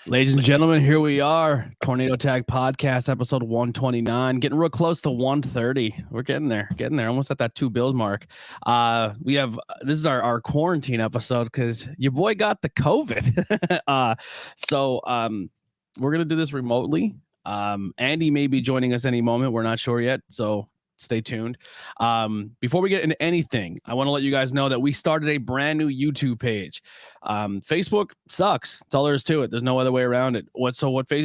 Ladies and gentlemen, here we are. Tornado Tag Podcast, episode 129. Getting real close to 130. We're getting there, almost at that 2 bills mark. This is our quarantine episode because your boy got the COVID. We're gonna do this remotely. Andy may be joining us any moment. We're not sure yet, so stay tuned. Before we get into anything, I want to let you guys know that we started a brand new YouTube page. Facebook sucks. That's all there is to it. There's no other way around it.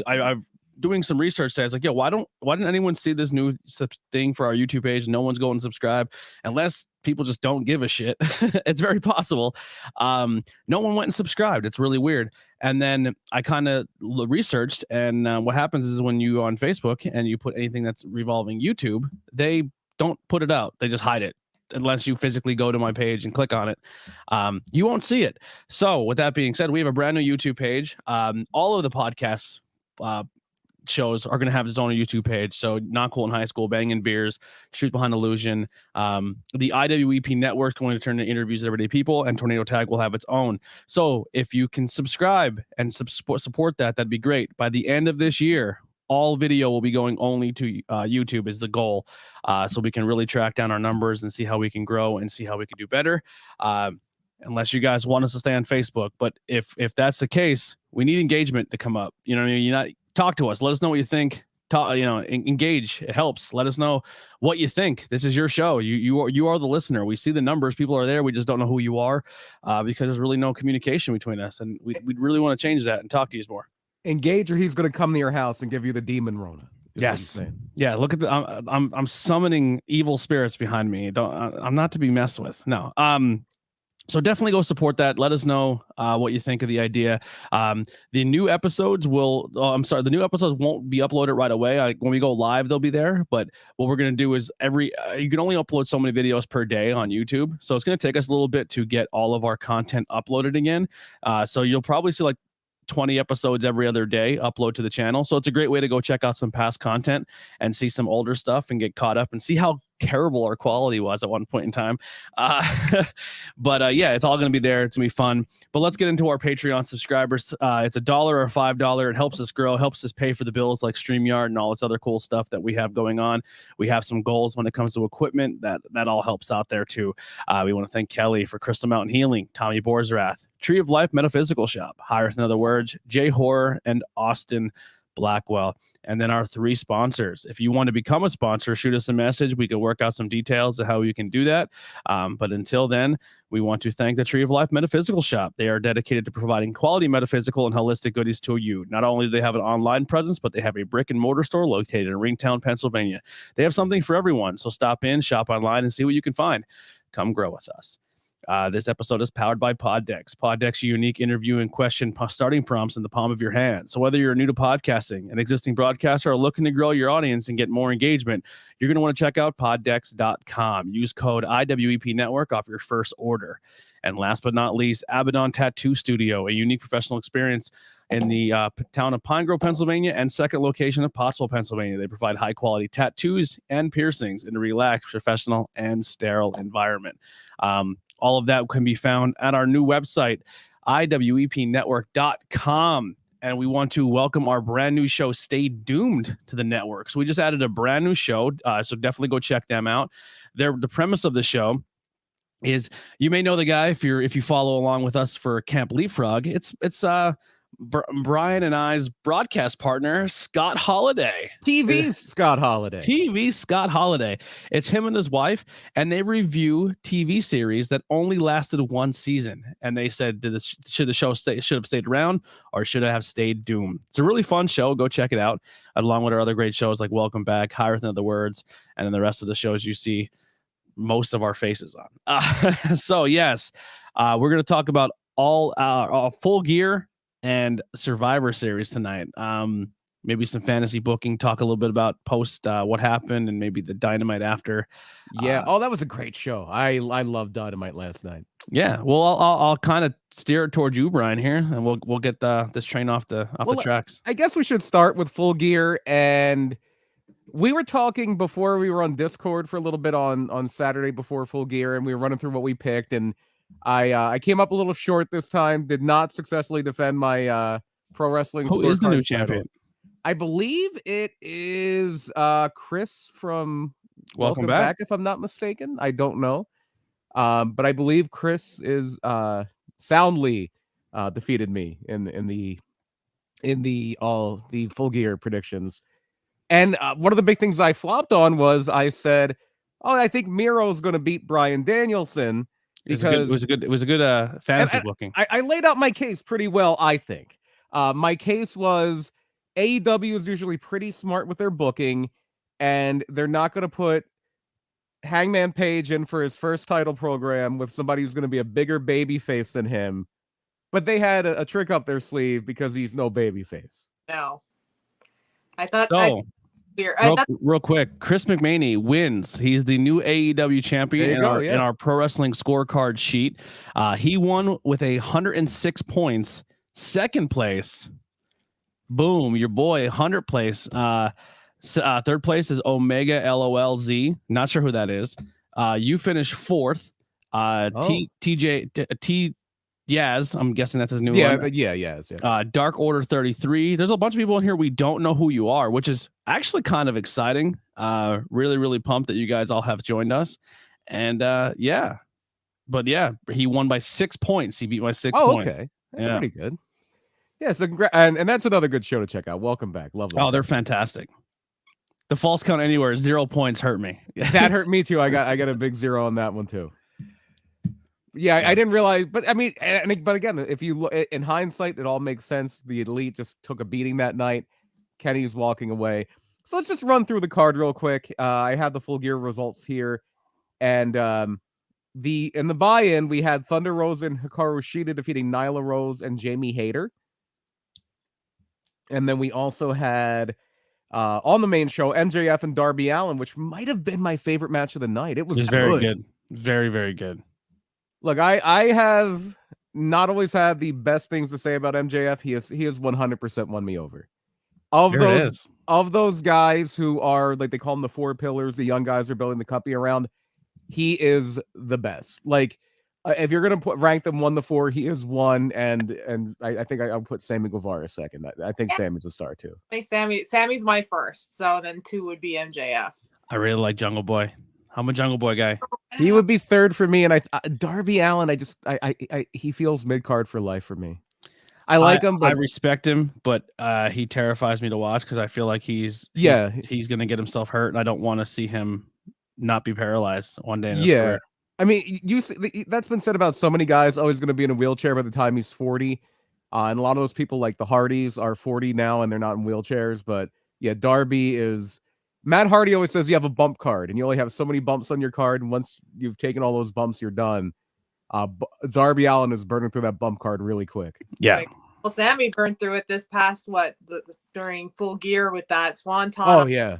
I've doing some research today. I was like, yo, why didn't anyone see this new thing for our YouTube page? No one's going to subscribe unless people just don't give a shit. It's very possible. No one went and subscribed. It's really weird. And then I kind of researched, and what happens is when you go on Facebook and you put anything that's revolving YouTube, they don't put it out. They just hide it. Unless you physically go to my page and click on it, you won't see it. So with that being said, we have a brand new YouTube page. All of the podcasts shows are going to have its own YouTube page. So Not Cool in High School, Banging Beers, Truth Behind Illusion. The IWEP network is going to turn into interviews with everyday people, and Tornado Tag will have its own. So if you can subscribe and support that, that'd be great. By the end of this year, all video will be going only to YouTube is the goal. So we can really track down our numbers and see how we can grow and see how we can do better. Unless you guys want us to stay on Facebook. But if that's the case, we need engagement to come up. You know what I mean? Talk to us. Let us know what you think. Engage. It helps. Let us know what you think. This is your show. You are the listener. We see the numbers. People are there. We just don't know who you are because there's really no communication between us. And we really want to change that and talk to you more. Engage, or he's going to come to your house and give you the demon Rona. Yes. Yeah. Look at I'm summoning evil spirits behind me. I'm not to be messed with. No. So definitely go support that. Let us know what you think of the idea. The new episodes the new episodes won't be uploaded right away. When we go live, they'll be there. But what we're going to do is you can only upload so many videos per day on YouTube. So it's going to take us a little bit to get all of our content uploaded again. So you'll probably see like 20 episodes every other day upload to the channel. So it's a great way to go check out some past content and see some older stuff and get caught up and see how terrible our quality was at one point in time. But yeah, it's all going to be there. It's going to be fun. But let's get into our Patreon subscribers. It's $1 or $5. It helps us grow, helps us pay for the bills like StreamYard and all this other cool stuff that we have going on. We have some goals when it comes to equipment that all helps out there too. We want to thank Kelly for Crystal Mountain Healing, Tommy Borsrath, Tree of Life Metaphysical Shop, Higher Than Other Words, J Horror, and Austin Blackwell. And then our 3 sponsors. If you want to become a sponsor, shoot us a message. We can work out some details of how you can do that. But until then, we want to thank the Tree of Life Metaphysical Shop. They are dedicated to providing quality metaphysical and holistic goodies to you. Not only do they have an online presence, but they have a brick and mortar store located in Ringtown, Pennsylvania. They have something for everyone. So stop in, shop online, and see what you can find. Come grow with us. This episode is powered by Poddex. Poddex, your unique interview and question starting prompts in the palm of your hand. So whether you're new to podcasting, an existing broadcaster, or looking to grow your audience and get more engagement, you're going to want to check out poddex.com. Use code IWEP Network off your first order. And last but not least, Abaddon Tattoo Studio, a unique professional experience in the town of Pine Grove, Pennsylvania, and second location of Pottsville, Pennsylvania. They provide high-quality tattoos and piercings in a relaxed, professional, and sterile environment. All of that can be found at our new website, iwepnetwork.com. And we want to welcome our brand new show, Stay Doomed, to the network. So we just added a brand new show, so definitely go check them out. The premise of the show is, you may know the guy if you follow along with us for Camp Leapfrog. It's Brian and I's broadcast partner, Scott Holiday. TV Scott Holiday. It's him and his wife, and they review TV series that only lasted one season. And they said, should the show should have stayed around, or should it have stayed doomed? It's a really fun show. Go check it out, along with our other great shows like Welcome Back, Higher Than Other Words, and then the rest of the shows you see most of our faces on. So yes, we're going to talk about all Full Gear and Survivor Series tonight. Maybe some fantasy booking, talk a little bit about post what happened, and maybe the Dynamite after. Yeah. That was a great show. I loved Dynamite last night. Yeah. Well, I'll kind of steer it towards you, Brian, here, and we'll get this train off the tracks. I guess we should start with Full Gear. And we were talking before we were on Discord for a little bit on Saturday before Full Gear, and we were running through what we picked, and I came up a little short this time. Did not successfully defend my Pro Wrestling Who is the new Scorecards title. champion? I believe it is Chris from Welcome back, if I'm not mistaken. I don't know. But I believe Chris is soundly defeated me in the Full Gear predictions. And one of the big things I flopped on was I said, "Oh, I think Miro's going to beat Bryan Danielson because it was a good fantasy booking." I laid out my case pretty well, I think. My case was AEW is usually pretty smart with their booking, and they're not going to put Hangman Page in for his first title program with somebody who's going to be a bigger baby face than him. But they had a trick up their sleeve because he's no baby face. No. I thought real quick, Chris McManey wins. He's the new AEW champion in our Pro Wrestling Scorecard sheet. He won with 106 points. Second place, boom, your boy, 100 place. Third place is Omega LOLZ. Not sure who that is. You finished fourth. TJ Yaz, I'm guessing that's his new one. Yaz. Yeah. Dark Order 33. There's a bunch of people in here we don't know who you are, which is actually kind of exciting. Really, really pumped that you guys all have joined us. And yeah. But yeah, he won by 6 points. He beat by 6 points. Okay. That's pretty good. Yeah, so and that's another good show to check out. Welcome back. Love them. Oh, they're fantastic. The false count anywhere, 0 points hurt me. That hurt me too. I got a big 0 on that one too. Yeah, I didn't realize, but I mean, but again, if you look in hindsight, it all makes sense. The Elite just took a beating that night. Kenny's walking away. So let's just run through the card real quick. I have the Full Gear results here, and in the buy-in we had Thunder Rosa and Hikaru Shida defeating Nyla Rose and Jamie Hayter, and then we also had on the main show MJF and Darby Allin, which might have been my favorite match of the night. It was very good, very, very good. Look, I have not always had the best things to say about MJF. He has 100% won me over. Of those guys who are, like, they call them the 4 pillars, the young guys are building the company around, he is the best. Like, if you're gonna rank them 1 to 4, he is 1, and I think I'll put Sammy Guevara second. I think Sammy's a star too. Sammy's my first, so then 2 would be MJF. I really like Jungle Boy. I'm a Jungle Boy guy. He would be 3rd for me, and Darby Allin. He feels mid card for life for me. I like him, but I respect him, but he terrifies me to watch because I feel like he's gonna get himself hurt, and I don't want to see him not be paralyzed one day in his career. I mean, that's been said about so many guys. Always going to be in a wheelchair by the time he's 40, and a lot of those people, like the Hardys, are 40 now and they're not in wheelchairs. But yeah, Darby is. Matt Hardy always says you have a bump card, and you only have so many bumps on your card, and once you've taken all those bumps, you're done. Darby Allin is burning through that bump card really quick. Yeah. Well, Sammy burned through it this past during Full Gear with that Swanton. Oh yeah,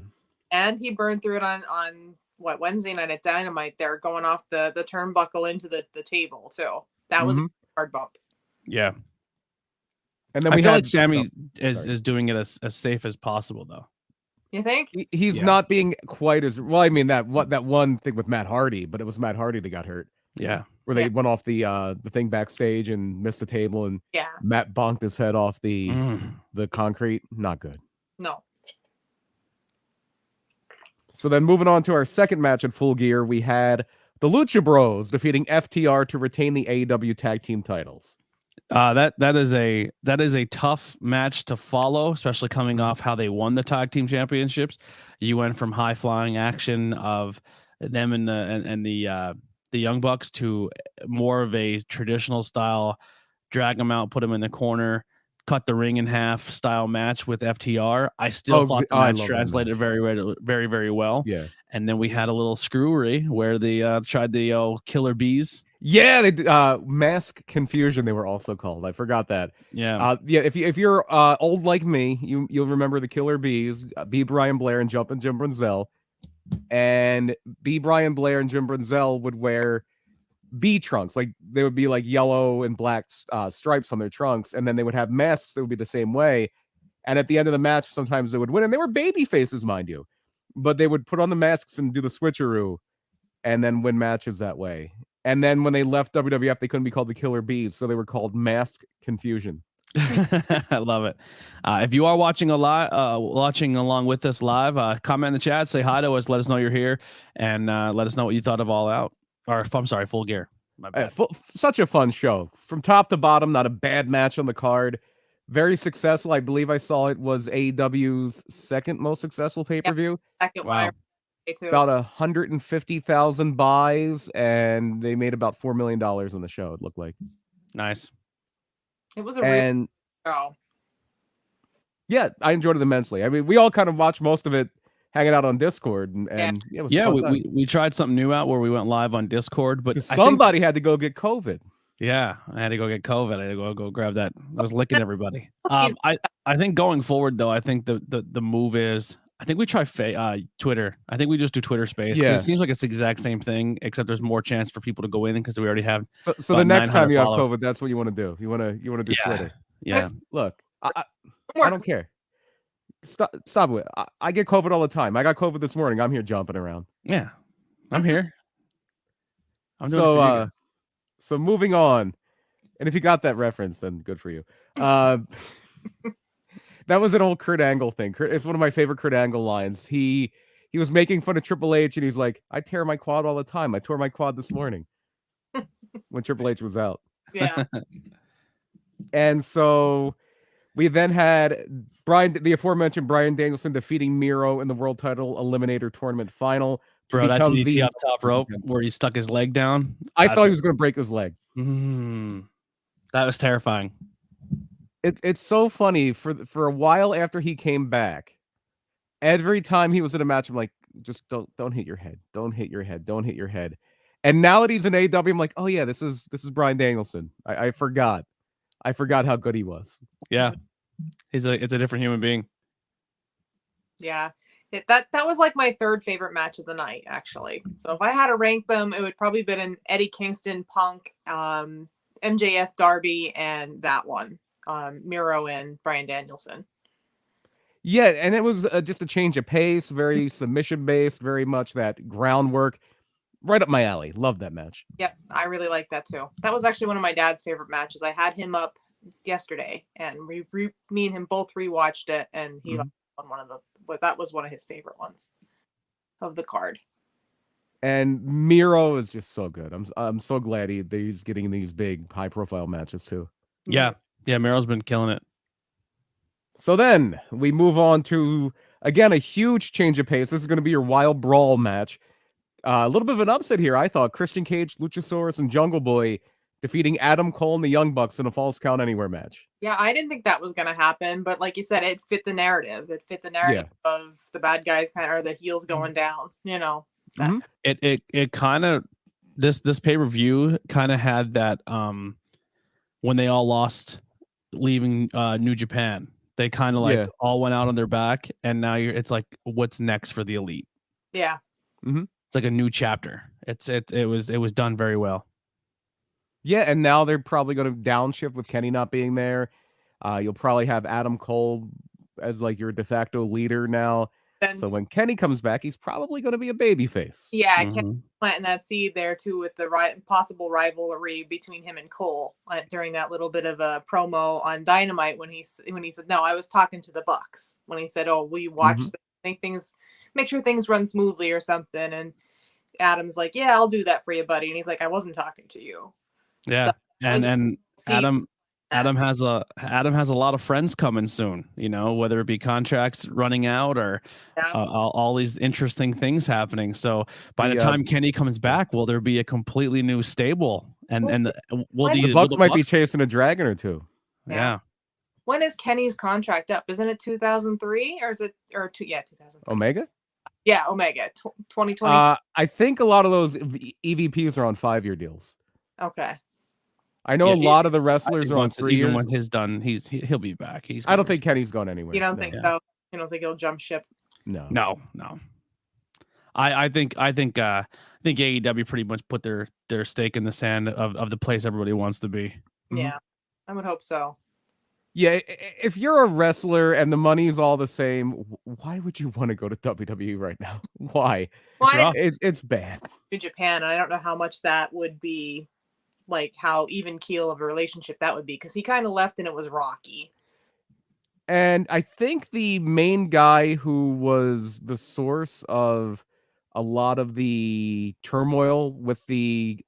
and he burned through it on Wednesday night at Dynamite. They're going off the turnbuckle into the table too. That was a hard bump. Yeah. And then I feel like Sammy is doing it as safe as possible, though. You think? He's not being quite as well. I mean, that one thing with Matt Hardy, but it was Matt Hardy that got hurt. Yeah, where they went off the thing backstage and missed the table, and Matt bonked his head off the concrete. Not good. No. So then, moving on to our second match at Full Gear, we had the Lucha Bros defeating FTR to retain the AEW Tag Team titles. That is a tough match to follow, especially coming off how they won the tag team championships. You went from high flying action of them and the Young Bucks to more of a traditional style, drag them out, put them in the corner, cut the ring in half style match with FTR. I still thought the match translated very, very well. Yeah. And then we had a little screwery where they tried the Killer Bees. Yeah, they Mask Confusion, they were also called. I forgot that. Yeah. If you're old like me, you'll remember the Killer Bees, B. Brian Blair and Jumpin' Jim Brunzell. And B. Brian Blair and Jim Brunzell would wear B trunks. Like, they would be like yellow and black stripes on their trunks, and then they would have masks that would be the same way. And at the end of the match, sometimes they would win, and they were baby faces, mind you. But they would put on the masks and do the switcheroo and then win matches that way. And then when they left WWF, they couldn't be called the Killer Bees, so they were called Mask Confusion. I love it. If you are watching watching along with us live, comment in the chat, say hi to us, let us know you're here, and let us know what you thought of All Out. Or I'm sorry, Full Gear. My bad. Such a fun show from top to bottom. Not a bad match on the card. Very successful. I believe I saw it was AEW's second most successful pay-per-view. Second Wow. too. About 150,000 buys, and they made about $4 million on the show. It looked like Nice. It was a really show. Yeah, I enjoyed it immensely. I mean, we all kind of watched most of it hanging out on Discord, and it was we tried something new out where we went live on Discord, but somebody had to go get COVID. Yeah, I had to go get COVID. I had to go grab that. I was licking everybody. I think going forward though, I think the move is I think we try Twitter. I think we just do Twitter Space. Yeah, it seems like it's the exact same thing, except there's more chance for people to go in because we already have. So the next time you have COVID, that's what you want to do. You want to do Twitter. Yeah. Look, I don't care. Stop it. I get COVID all the time. I got COVID this morning. I'm here jumping around. Yeah, I'm here. I'm doing it for you guys. So moving on, and if you got that reference, then good for you. That was an old Kurt Angle thing. It's one of my favorite Kurt Angle lines. He was making fun of Triple H, and he's like, "I tear my quad all the time. I tore my quad this morning when Triple H was out." Yeah. And so we then had the aforementioned Bryan Danielson defeating Miro in the World Title Eliminator Tournament Final. Bro, that DDT up top rope where he stuck his leg down. I thought he was going to break his leg. That was terrifying. It's so funny. For a while after he came back, every time he was in a match, I'm like, just don't hit your head. Don't hit your head. Don't hit your head. And now that he's in AEW, I'm like, oh yeah, this is Bryan Danielson. I forgot. I forgot how good he was. Yeah. It's a different human being. Yeah. That was like my third favorite match of the night, actually. So if I had to rank them, it would probably been an Eddie Kingston, Punk, MJF, Darby, and that one, Miro and Bryan Danielson. Yeah, and it was just a change of pace, very submission based, very much that groundwork. Right up my alley. Love that match. Yep, I really like that too. That was actually one of my dad's favorite matches. I had him up yesterday, and me and him both rewatched it, and he on that was one of his favorite ones of the card. And Miro is just so good. I'm so glad he's getting these big high profile matches too. Yeah, Miro's been killing it. So then we move on to again a huge change of pace. This is going to be your Wild Brawl match. A little bit of an upset here, I thought. Christian Cage, Luchasaurus, and Jungle Boy defeating Adam Cole and the Young Bucks in a Falls Count Anywhere match. Yeah, I didn't think that was going to happen, but like you said, it fit the narrative. It fit the narrative of the bad guys or the heels going down. You know, it kind of this pay-per-view kind of had that when they all lost leaving New Japan. They kind of like all went out on their back, and now it's like, what's next for the Elite? Yeah. It's like a new chapter. It was done very well. Yeah, and now they're probably going to downshift with Kenny not being there. You'll probably have Adam Cole as like your de facto leader now. So when Kenny comes back, he's probably going to be a babyface. Yeah, Kenny planting that seed there too with the possible rivalry between him and Cole during that little bit of a promo on Dynamite when he said, "No, I was talking to the Bucks." When he said, "Oh, we watch make sure things run smoothly or something," and Adam's like, "Yeah, I'll do that for you, buddy," and he's like, "I wasn't talking to you." Yeah, so, and Adam has a lot of friends coming soon, you know, whether it be contracts running out or all these interesting things happening. So by the time Kenny comes back, will there be a completely new stable? And the Bucks might be chasing a dragon or two. Yeah. When is Kenny's contract up? Isn't it 2003 or is it 2003? Omega? Yeah, Omega 2020. I think a lot of those EVPs are on 5-year deals. Okay. I know a lot of the wrestlers are on 3 years. Even when he's done, he'll be back. I don't think Kenny's going anywhere. You don't think so? You don't think he'll jump ship? No. I think AEW pretty much put their stake in the sand of the place everybody wants to be. Yeah, I would hope so. Yeah, if you're a wrestler and the money's all the same, why would you want to go to WWE right now? Why? Well, it's bad. To Japan, and I don't know how much that would be like how even keel of a relationship that would be, because he kind of left and it was rocky. And I think the main guy who was the source of a lot of the turmoil with the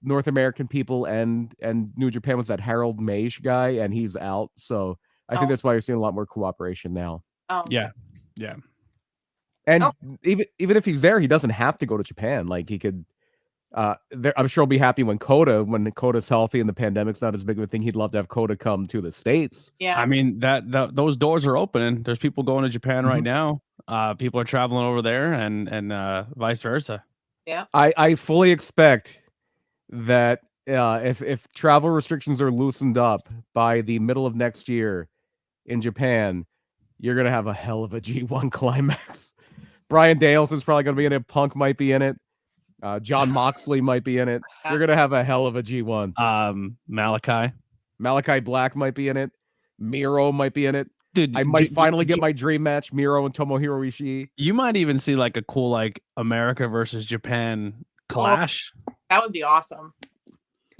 North American people and New Japan was that Harold Mage guy, and he's out. So I think that's why you're seeing a lot more cooperation now. Yeah. And even if he's there, he doesn't have to go to Japan. Like he could. I'm sure he'll be happy when Coda's healthy and the pandemic's not as big of a thing. He'd love to have Coda come to the States. Yeah, I mean those doors are opening. There's people going to Japan right now. People are traveling over there, and vice versa. Yeah, I fully expect that if travel restrictions are loosened up by the middle of next year in Japan, you're gonna have a hell of a G1 climax. Brian Dales is probably gonna be in it. Punk might be in it. John Moxley might be in it. You're gonna have a hell of a G1. Malachi Black might be in it. Miro might be in it. Dude, I might finally get my dream match: Miro and Tomohiro Ishii. You might even see like a cool like America versus Japan clash. that would be awesome.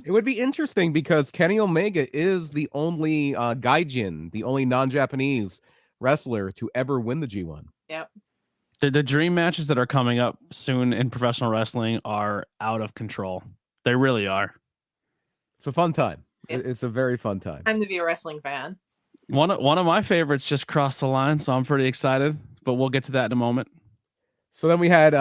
It would be interesting because Kenny Omega is the only gaijin, the only non-Japanese wrestler to ever win the G1. Yep. The dream matches that are coming up soon in professional wrestling are out of control. They really are. It's a fun time. It's a very fun time. Time to be a wrestling fan. One of my favorites just crossed the line, so I'm pretty excited. But we'll get to that in a moment. So then we had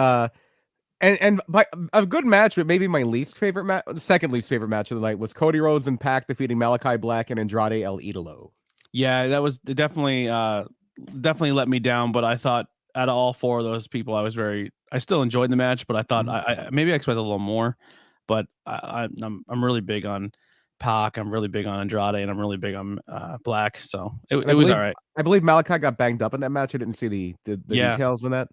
and by a good match, but maybe my least favorite match, the second least favorite match of the night was Cody Rhodes and Pac defeating Malachi Black and Andrade El Idolo. Yeah, that was definitely let me down. But I thought out of all four of those people, I still enjoyed the match, but I thought I maybe I expected a little more. But I'm really big on Pac, I'm really big on Andrade, and I'm really big on Black. So it was all right. I believe Malachi got banged up in that match. I didn't see the details in that.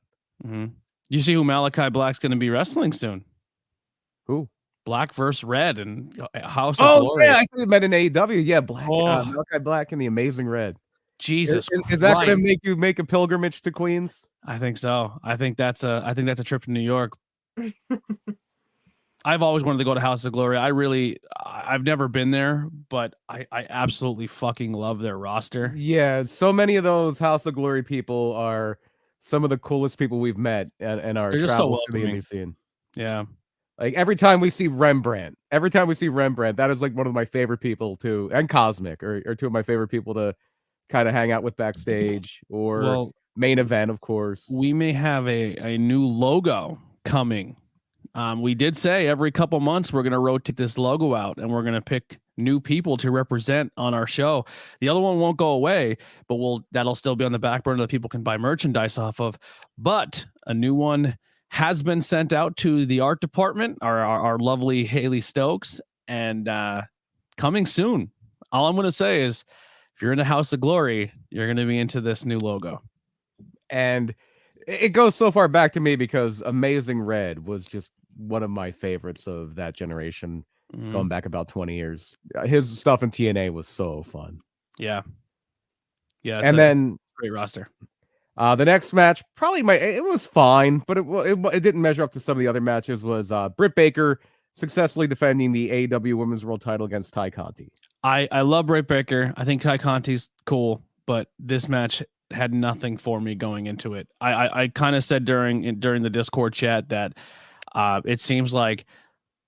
Mm-hmm. You see who Malachi Black's going to be wrestling soon? Who? Black versus Red and House of Glory. Yeah, I think met in AEW. Yeah, Black, Malachi Black and the Amazing Red. Jesus, is that going to make you make a pilgrimage to Queens? I think so. I think that's a trip to New York. I've always wanted to go to House of Glory. I've never been there, but I absolutely fucking love their roster. Yeah, so many of those House of Glory people are some of the coolest people we've met and our travels to the indie scene. Yeah. Like every time we see Rembrandt, that is like one of my favorite people too, and Cosmic are two of my favorite people to kind of hang out with backstage or main event, of course. We may have a new logo coming. We did say every couple months we're going to rotate this logo out and we're going to pick new people to represent on our show. The other one won't go away, but that'll still be on the back burner that people can buy merchandise off of. But a new one has been sent out to the art department, our lovely Haley Stokes, and coming soon. All I'm going to say is if you're in the House of Glory, you're going to be into this new logo. And it goes so far back to me because Amazing Red was just one of my favorites of that generation, going back about 20 years. His stuff in TNA was so fun. Yeah. And then great roster. The next match, it was fine, but it didn't measure up to some of the other matches. Was Britt Baker successfully defending the AEW Women's World Title against Ty Conti. I love Britt Baker. I think Ty Conti's cool, but this match had nothing for me going into it. I kind of said during the Discord chat that it seems like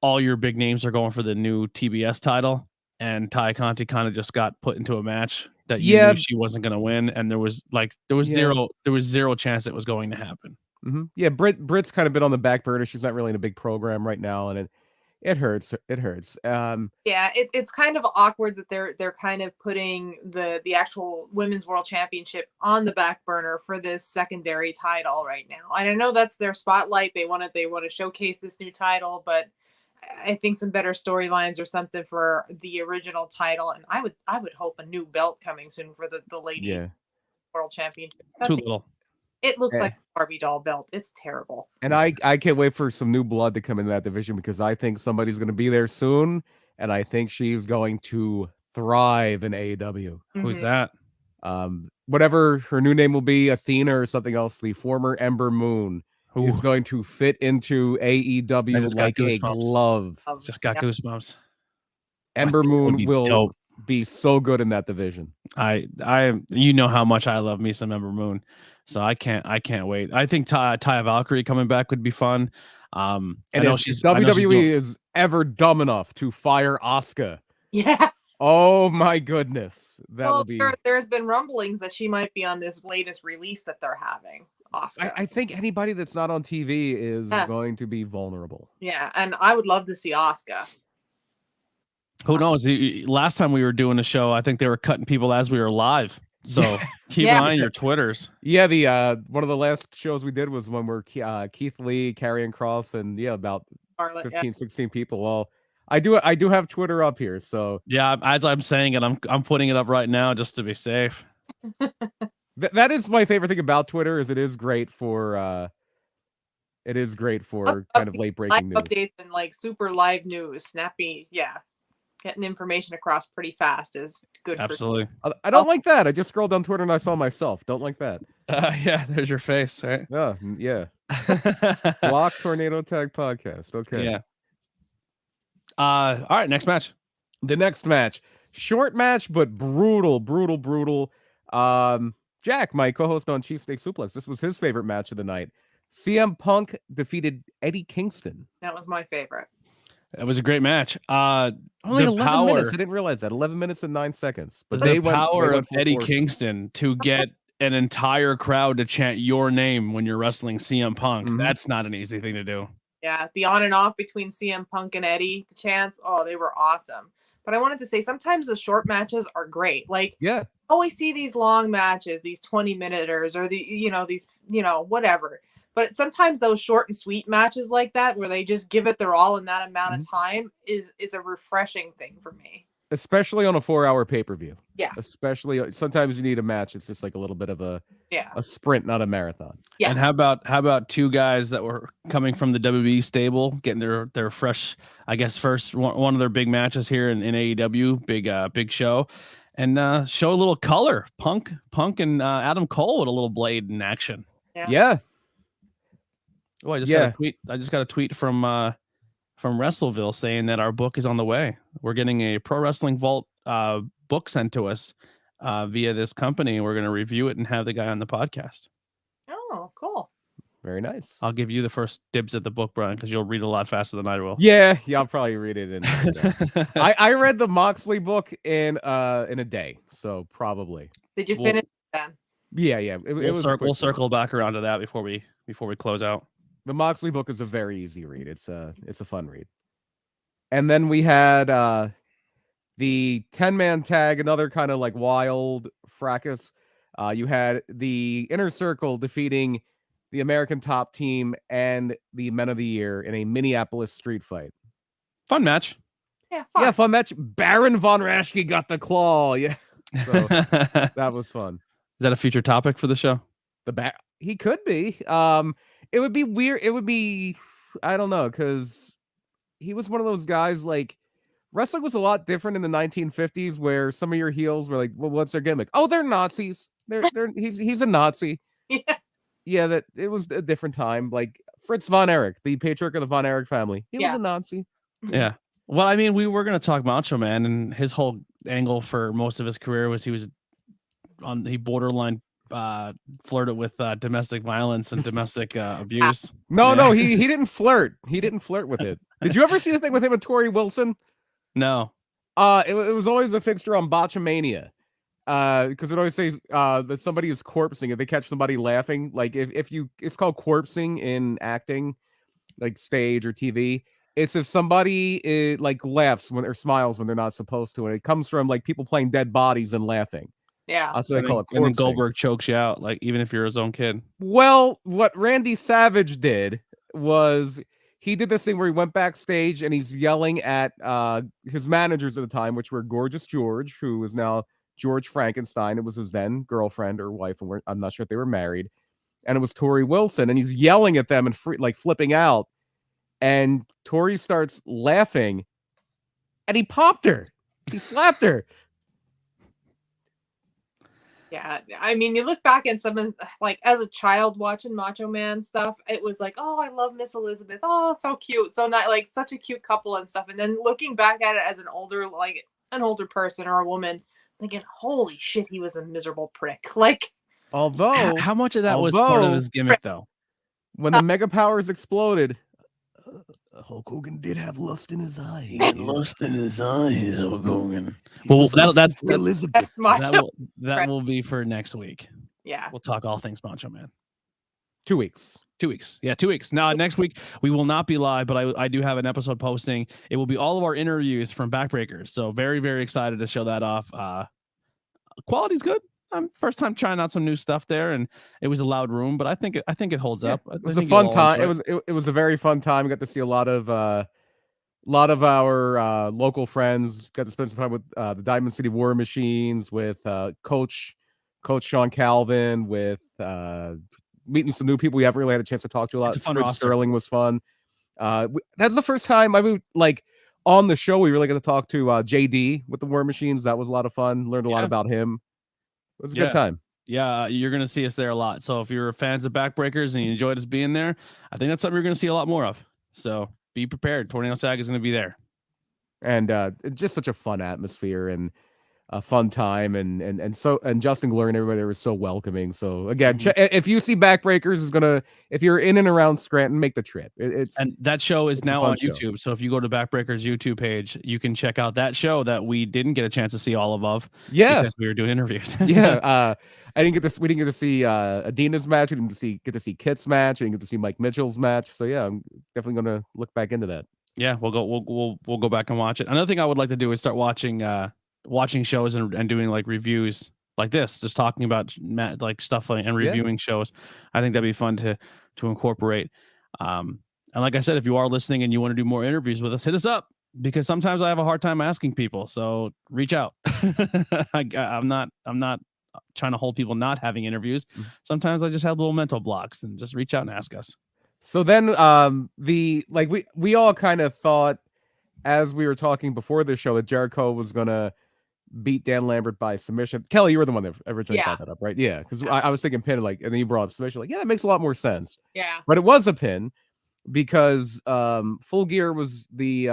all your big names are going for the new TBS title, and Ty Conti kind of just got put into a match that you knew she wasn't going to win, and there was zero chance it was going to happen. Mm-hmm. Yeah, Britt's kind of been on the back burner. She's not really in a big program right now, and it hurts. It hurts. Yeah, it's kind of awkward that they're kind of putting the actual Women's World Championship on the back burner for this secondary title right now. And I know that's their spotlight. They want to showcase this new title, but I think some better storylines or something for the original title. And I would hope a new belt coming soon for the Lady World Championship. Too little. It looks like a Barbie doll belt. It's terrible. And I can't wait for some new blood to come into that division because I think somebody's going to be there soon, and I think she's going to thrive in AEW. Mm-hmm. Who's that? Whatever her new name will be, Athena or something else, the former Ember Moon is going to fit into AEW like a glove. Just got goosebumps. Ember Moon will dope. be so good in that division. You know how much I love me some Ember Moon, so I can't wait. I think Taya Valkyrie coming back would be fun. And I know if WWE is ever dumb enough to fire Asuka, Yeah. Oh my goodness, that will be. There's been rumblings that she might be on this latest release that they're having. Asuka. I think anybody that's not on TV is going to be vulnerable. Yeah, and I would love to see Asuka. Who knows? Last time we were doing a show, I think they were cutting people as we were live. So keep an eye on your Twitters. Yeah, the one of the last shows we did was when we're Keith Lee, Karrion Kross, and about Charlotte, 15, 16 people. Well, I do have Twitter up here, so yeah. As I'm saying it, I'm putting it up right now just to be safe. That is my favorite thing about Twitter. Is it is great for kind of late breaking news updates and like super live news, snappy. Yeah, getting information across pretty fast is good. Absolutely. I don't like that. I just scrolled down Twitter and I saw myself. Don't like that. Yeah, there's your face, right? Yeah. Block Tornado Tag Podcast. Okay. Yeah. All right, next match. The next match. Short match, but brutal. Jack, my co-host on Cheap Steak Suplex, this was his favorite match of the night. CM Punk defeated Eddie Kingston. That was my favorite. It was a great match. Only 11 minutes. I didn't realize that. 11 minutes and 9 seconds. But the power of Eddie Kingston to get an entire crowd to chant your name when you're wrestling CM Punk. Mm-hmm. That's not an easy thing to do. Yeah, the on and off between CM Punk and Eddie, the chants, they were awesome. But I wanted to say sometimes the short matches are great. Like, yeah, I always see these long matches, these 20-minuters or these, whatever. But sometimes those short and sweet matches like that, where they just give it their all in that amount of time, is a refreshing thing for me. Especially on a 4-hour pay-per-view. Yeah. Especially sometimes you need a match. It's just like a little bit of a sprint, not a marathon. Yeah. And how about two guys that were coming from the WWE stable, getting their fresh, I guess, first one of their big matches here in AEW, big show, and show a little color. Punk and Adam Cole with a little blade in action. Yeah. Oh, I just got a tweet from Wrestleville saying that our book is on the way. We're getting a Pro Wrestling Vault book sent to us via this company. We're going to review it and have the guy on the podcast. Oh, cool. Very nice. I'll give you the first dibs at the book, Brian, because you'll read a lot faster than I will. Yeah, I'll probably read it in I read the Moxley book in a day, so probably. Did you finish then? Yeah. We'll circle back around to that before we close out. The Moxley book is a very easy read. It's a fun read. And then we had the 10-man tag, another kind of like wild fracas. You had the Inner Circle defeating the American Top Team and the Men of the Year in a Minneapolis street fight. Fun match. Yeah, fun. Yeah, fun match. Baron Von Raschke got the claw. Yeah. So that was fun. Is that a future topic for the show? He could be. It would be weird. It would be, I don't know, because he was one of those guys, like, wrestling was a lot different in the 1950s where some of your heels were like, well, what's their gimmick? Oh, they're Nazis. He's a Nazi. Yeah, that it was a different time. Like Fritz von Erich, the patriarch of the von Erich family. He was a Nazi. Yeah. Well, I mean, we were going to talk Macho Man, and his whole angle for most of his career was he borderline flirted with domestic violence and domestic abuse. No, he didn't flirt. He didn't flirt with it. Did you ever see the thing with him and Tori Wilson? No. It was always a fixture on Botchamania. Because it always says that somebody is corpsing if they catch somebody laughing. Like it's called corpsing in acting, like stage or TV. It's if somebody like laughs or smiles when they're not supposed to, and it comes from like people playing dead bodies and laughing. Yeah, so they call it corpsing. And then Goldberg chokes you out, like even if you're his own kid. Well, what Randy Savage did was he did this thing where he went backstage and he's yelling at his managers at the time, which were Gorgeous George, who is now George Frankenstein. It was his then girlfriend or wife, and I'm not sure if they were married. And it was Tori Wilson, and he's yelling at them and flipping out. And Tori starts laughing, and he popped her. He slapped her. Yeah, I mean, you look back at some like as a child watching Macho Man stuff, it was like, oh, I love Miss Elizabeth. Oh, so cute, so not like such a cute couple and stuff. And then looking back at it as an older person or a woman, thinking, holy shit, he was a miserable prick. Like, although how much of that was part of his gimmick, though? When the Mega Powers exploded, Hulk Hogan did have lust in his eyes. He had lust in his eyes, Hulk Hogan. Well, that will be for next week. Yeah, we'll talk all things Macho Man. 2 weeks. 2 weeks. Yeah, 2 weeks. Now, next week, we will not be live, but I do have an episode posting. It will be all of our interviews from Backbreakers. So very, very excited to show that off. Quality's good. First time trying out some new stuff there, and it was a loud room, but I think it holds up. It was a fun time. It was a very fun time. We got to see a lot of our local friends. Got to spend some time with the Diamond City War Machines, with Coach Sean Calvin, with meeting some new people we haven't really had a chance to talk to a lot. Fritz Sterling was fun. That's the first time on the show we really got to talk to JD with the War Machines. That was a lot of fun. Learned a lot about him. It was a good time. Yeah, you're going to see us there a lot. So if you're fans of Backbreakers and you enjoyed us being there, I think that's something you're going to see a lot more of. So be prepared. Tornado Sag is going to be there. And just such a fun atmosphere and a fun time. And Justin Glure and everybody was so welcoming. So again, if you see Backbreakers, if you're in and around Scranton, make the trip. And that show is now on YouTube. So if you go to Backbreakers YouTube page, you can check out that show that we didn't get a chance to see all of. Yeah, because we were doing interviews. Yeah, we didn't get to see Adina's match. We didn't get to see Kit's match. We didn't get to see Mike Mitchell's match. So yeah, I'm definitely going to look back into that. Yeah, we'll go back and watch it. Another thing I would like to do is start watching shows and doing like reviews like this, just talking about like stuff and reviewing shows. I think that'd be fun to incorporate. And like I said, if you are listening and you want to do more interviews with us, hit us up, because sometimes I have a hard time asking people. So reach out. I'm not trying to hold people not having interviews. Sometimes I just have little mental blocks, and just reach out and ask us. So then we all kind of thought, as we were talking before the show, that Jericho was gonna beat Dan Lambert by submission. Kelly, you were the one that originally brought that up, right? Yeah, because I was thinking pin, and then you brought up submission. Like, yeah, that makes a lot more sense. Yeah, but it was a pin because Full Gear was the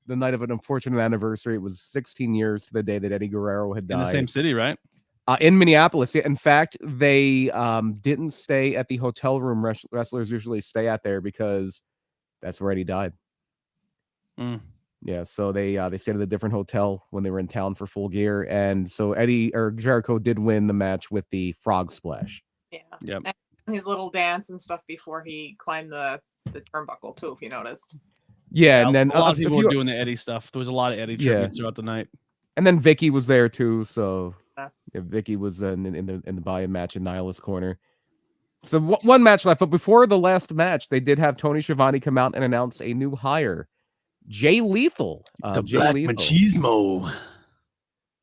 night of an unfortunate anniversary. It was 16 years to the day that Eddie Guerrero had died. In the same city, right? In Minneapolis. In fact, they didn't stay at the hotel room wrestlers usually stay at there, because that's where Eddie died. Yeah, so they stayed at a different hotel when they were in town for Full Gear, and so Jericho did win the match with the frog splash. Yeah, yep. And his little dance and stuff before he climbed the turnbuckle too, if you noticed. Yeah, and then a lot of people were doing the Eddie stuff. There was a lot of Eddie tributes throughout the night, and then Vicky was there too. So Vicky was in the buy-in match in Nyla's corner. So one match left, but before the last match, they did have Tony Schiavone come out and announce a new hire. Jay Lethal, the Black Machismo.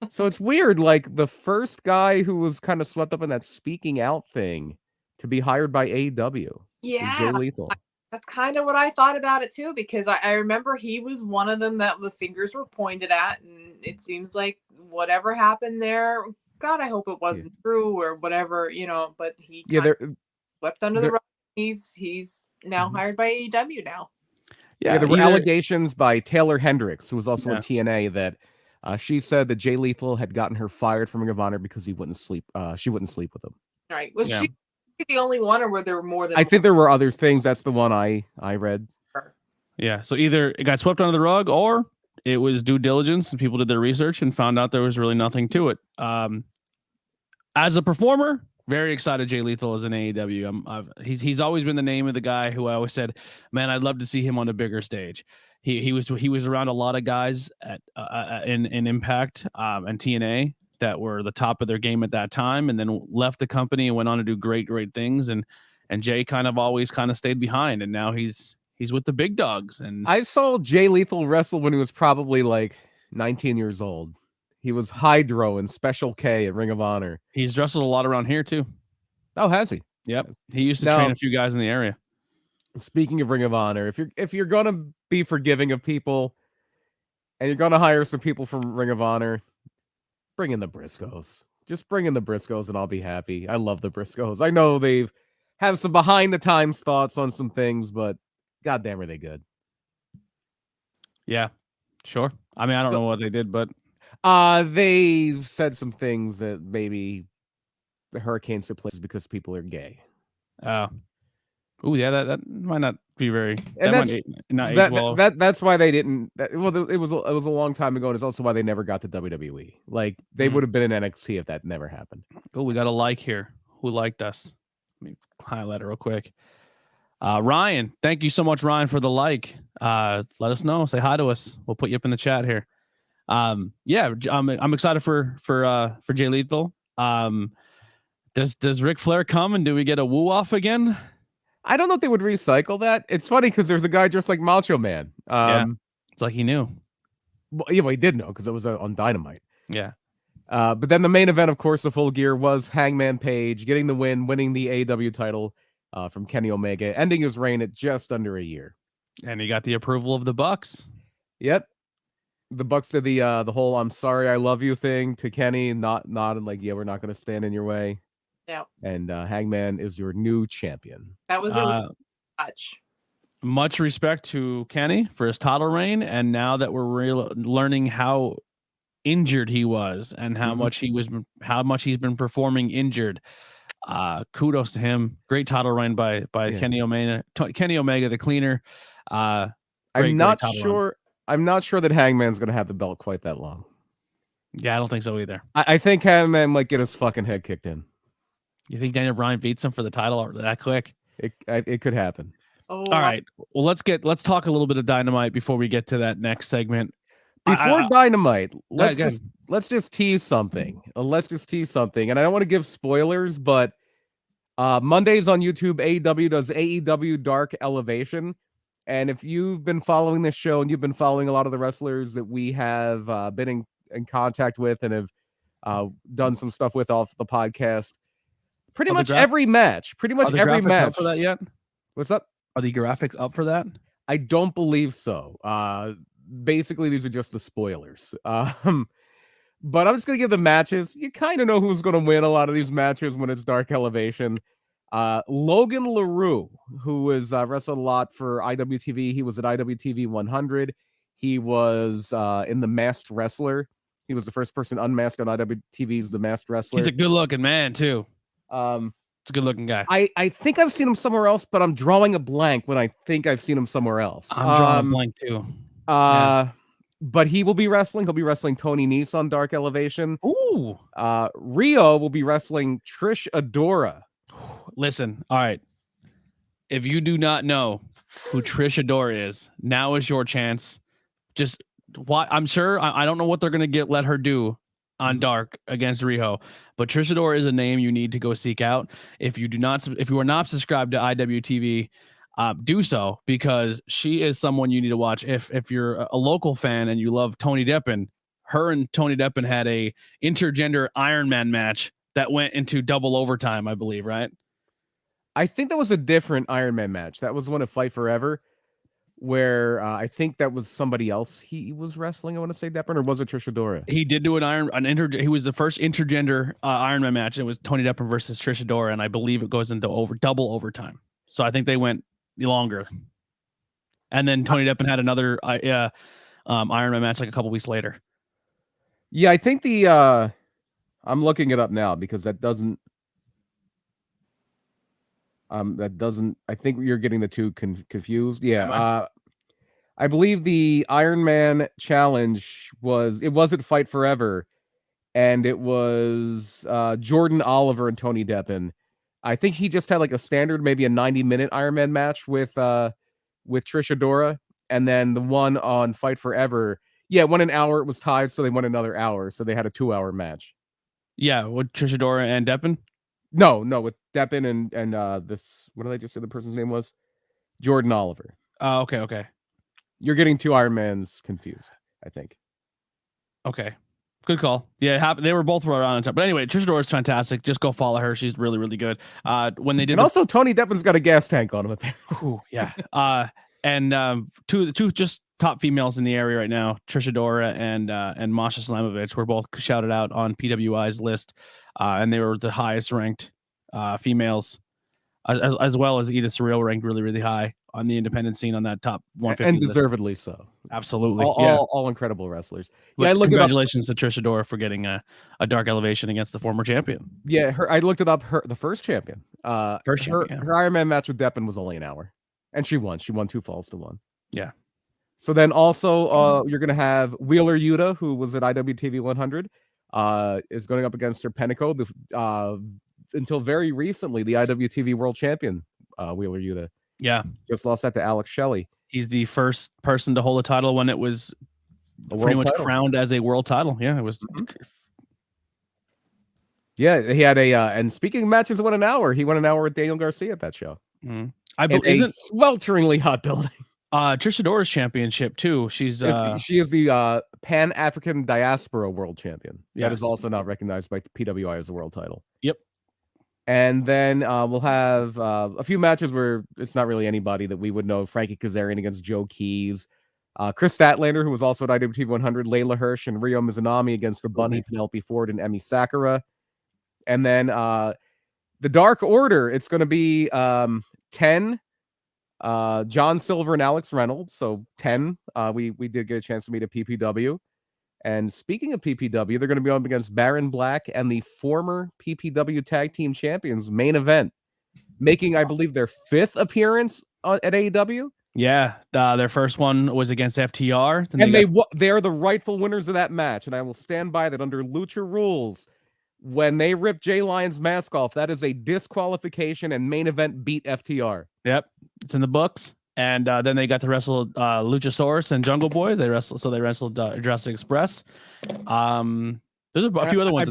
So it's weird, like the first guy who was kind of swept up in that speaking out thing to be hired by AEW. Yeah, Jay Lethal. That's kind of what I thought about it too, because I remember he was one of them that the fingers were pointed at, and it seems like whatever happened there, God, I hope it wasn't true or whatever, But he swept under the rug. He's now hired by AEW now. Yeah, there were allegations by Taylor Hendricks, who was also in TNA, that she said that Jay Lethal had gotten her fired from Ring of Honor because he wouldn't sleep. She wouldn't sleep with him. Right? Was she the only one, or were there more than? I think there were other things. That's the one I read. Yeah. So either it got swept under the rug, or it was due diligence and people did their research and found out there was really nothing to it. As a performer, very excited Jay Lethal is in AEW. He's always been the name of the guy who I always said, man, I'd love to see him on a bigger stage. He was around a lot of guys at in Impact and TNA that were the top of their game at that time, and then left the company and went on to do great things. And Jay always stayed behind, and now he's with the big dogs. And I saw Jay Lethal wrestle when he was probably like 19 years old. He was Hydro in Special K at Ring of Honor. He's wrestled a lot around here too. Oh, has he? Yep. He used to train a few guys in the area. Speaking of Ring of Honor, if you're gonna be forgiving of people and you're gonna hire some people from Ring of Honor, bring in the Briscoes. Just bring in the Briscoes and I'll be happy. I love the Briscoes. I know they've have some behind the times thoughts on some things, but goddamn, are they good? Yeah, sure. I mean, I don't know what they did, but they said some things that maybe the Hurricanes took places because people are gay. Oh, yeah, that might not be very. And that that's might not that, age well. that's why they didn't. It was a long time ago, and it's also why they never got to WWE. Like they would have been in NXT if that never happened. Oh, we got a like here. Who liked us? Let me highlight it real quick. Ryan, thank you so much, Ryan, for the like. Let us know. Say hi to us. We'll put you up in the chat here. Yeah, I'm excited for Jay Lethal. Does Ric Flair come and do we get a woo off again? I don't know if they would recycle that. It's funny because there's a guy just like Macho Man. Yeah, it's like he knew. Well, he did know because it was on Dynamite. Yeah. But then the main event, of course, the Full Gear was Hangman Page getting the win, winning the AEW title from Kenny Omega, ending his reign at just under a year. And he got the approval of the Bucks. Yep. The Bucks did the whole "I'm sorry, I love you" thing to Kenny, not like, yeah, we're not going to stand in your way. Yeah. And Hangman is your new champion. That was a touch. Much respect to Kenny for his title reign, and now that we're learning how injured he was and how much he's been performing injured, kudos to him. Great title reign by Kenny Omega. Kenny Omega, the cleaner. I'm not sure that Hangman's going to have the belt quite that long. Yeah, I don't think so either. I think Hangman might get his fucking head kicked in. You think Daniel Bryan beats him for the title that quick? It could happen. Oh. All right. Well, let's talk a little bit of Dynamite before we get to that next segment. Before Dynamite, let's just tease something. And I don't want to give spoilers, but Mondays on YouTube, AEW does AEW Dark Elevation. And if you've been following this show and you've been following a lot of the wrestlers that we have been in contact with and have done some stuff with off the podcast, pretty much every match. Up for that yet? What's up? Are the graphics up for that? I don't believe so. Basically, these are just the spoilers. But I'm just gonna give the matches. You kind of know who's gonna win a lot of these matches when it's Dark Elevation. Logan LaRue, who has wrestled a lot for IWTV. He was at IWTV 100. He was in The Masked Wrestler. He was the first person unmasked on IWTV's The Masked Wrestler. He's a good-looking man too. It's a good-looking guy. I think I've seen him somewhere else, but I'm drawing a blank when I think I've seen him somewhere else. I'm drawing a blank too. But he will be wrestling. He'll be wrestling Tony Nese on Dark Elevation. Ooh. Rio will be wrestling Trish Adora. Listen, all right. If you do not know who Trish Adora is, now is your chance. Just what I'm sure I don't know what they're gonna let her do on Dark against Riho, but Trish Adora is a name you need to go seek out. If you are not subscribed to IWTV, do so, because she is someone you need to watch. If you're a local fan and you love Tony Deppen, her and Tony Deppen had a intergender Iron Man match that went into double overtime, I believe, right? I think that was a different Iron Man match. That was one of Fight Forever, where I think that was somebody else he was wrestling. I want to say Deppen, or was it Trish Adora? He did do he was the first intergender Iron Man match. And it was Tony Deppen versus Trish Adora, and I believe it goes into double overtime. So I think they went longer. And then Tony Deppen had another Iron Man match like a couple weeks later. Yeah, I think I'm looking it up now because that doesn't. I think you're getting the two confused. Yeah. I believe the Iron Man challenge was at Fight Forever, and it was Jordan Oliver and Tony Deppen. I think he just had like a standard, maybe a 90-minute Iron Man match with Trish Adora, and then the one on Fight Forever, won an hour. It was tied, so they won another hour, so they had a 2-hour match. Yeah, with Trish Adora and Deppen. No, with Deppen and this. What did I just say the person's name was? Jordan Oliver. Oh, okay. You're getting two Iron Mans confused, I think. Okay. Good call. Yeah, they were both right on top. But anyway, Trish Adora is fantastic. Just go follow her. She's really, really good. When they did, and also Tony Deppen's got a gas tank on him. Yeah. And two just top females in the area right now, Trisha Dora and Masha Slamovich, were both shouted out on PWI's list, and they were the highest ranked females, as well as Edith Surreal ranked really, really high on the independent scene on that top 150 and list. deservedly so. Absolutely, all incredible wrestlers. Yeah, congratulations to Trisha Dora for getting a dark elevation against the former champion. Yeah, I looked it up. The first champion. Her Iron Man match with Deppen was only an hour, and she won. She won 2 falls to 1. Yeah. So then also you're gonna have Wheeler Yuta, who was at IWTV 100, is going up against Serpentico, until very recently the IWTV World Champion. Wheeler Yuta. Yeah, just lost that to Alex Shelley. He's the first person to hold a title when it was pretty much crowned as a world title. Yeah, it was. Mm-hmm. Yeah, he had a and speaking of matches won an hour, he won an hour with Daniel Garcia at that show. Mm-hmm. I believe a swelteringly hot building. Trisha Dora's championship too. She is the Pan African Diaspora World Champion. Yes. That is also not recognized by PWI as a world title. Yep. And then we'll have a few matches where it's not really anybody that we would know. Frankie Kazarian against Joe Keys. Chris Statlander, who was also at IWTV 100, Layla Hirsch and Ryo Mizunami against the Bunny, Penelope Ford, and Emi Sakura. And then the Dark Order, it's going to be 10, John Silver and Alex Reynolds. So 10, we did get a chance to meet at PPW. And speaking of PPW, they're going to be up against Baron Black and the former PPW Tag Team Champions main event, making, I believe, their 5th appearance at AEW. Yeah, their first one was against FTR. And they are the rightful winners of that match. And I will stand by that under Lucha rules. When they rip Jay Lyon's mask off, that is a disqualification, and main event beat FTR. Yep, it's in the books. And then they got to wrestle Luchasaurus and Jungle Boy. They wrestled Jurassic Express. There's a few other ones.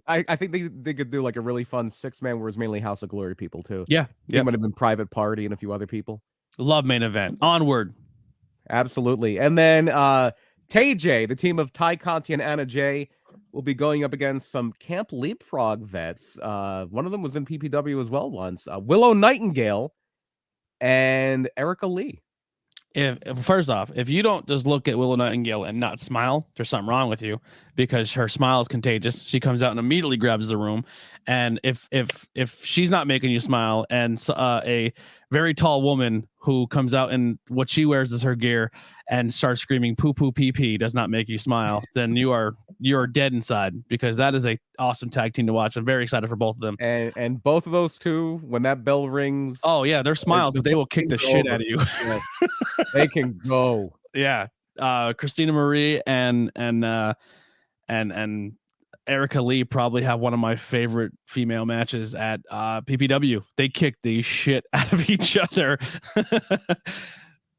I think they could do like a really fun 6-man where it's mainly House of Glory people too. Yeah, it might have been Private Party and a few other people. Love main event. Onward. Absolutely. And then Tay J, the team of Ty Conti and Anna J, will be going up against some Camp Leapfrog vets. One of them was in PPW as well once. Willow Nightingale and Erica Lee. If first off, if you don't just look at Willow Nightingale and not smile, there's something wrong with you, because her smile is contagious. She comes out and immediately grabs the room. And if she's not making you smile, and a very tall woman who comes out and what she wears is her gear and starts screaming "poo poo pee pee" does not make you smile, then you're dead inside, because that is a awesome tag team to watch. I'm very excited for both of them. And both of those two, when that bell rings, oh yeah, they're smiles, but they will kick the shit out of you. Yeah. They can go. Yeah. Christina Marie and Erica Lee probably have one of my favorite female matches at PPW. They kicked the shit out of each other.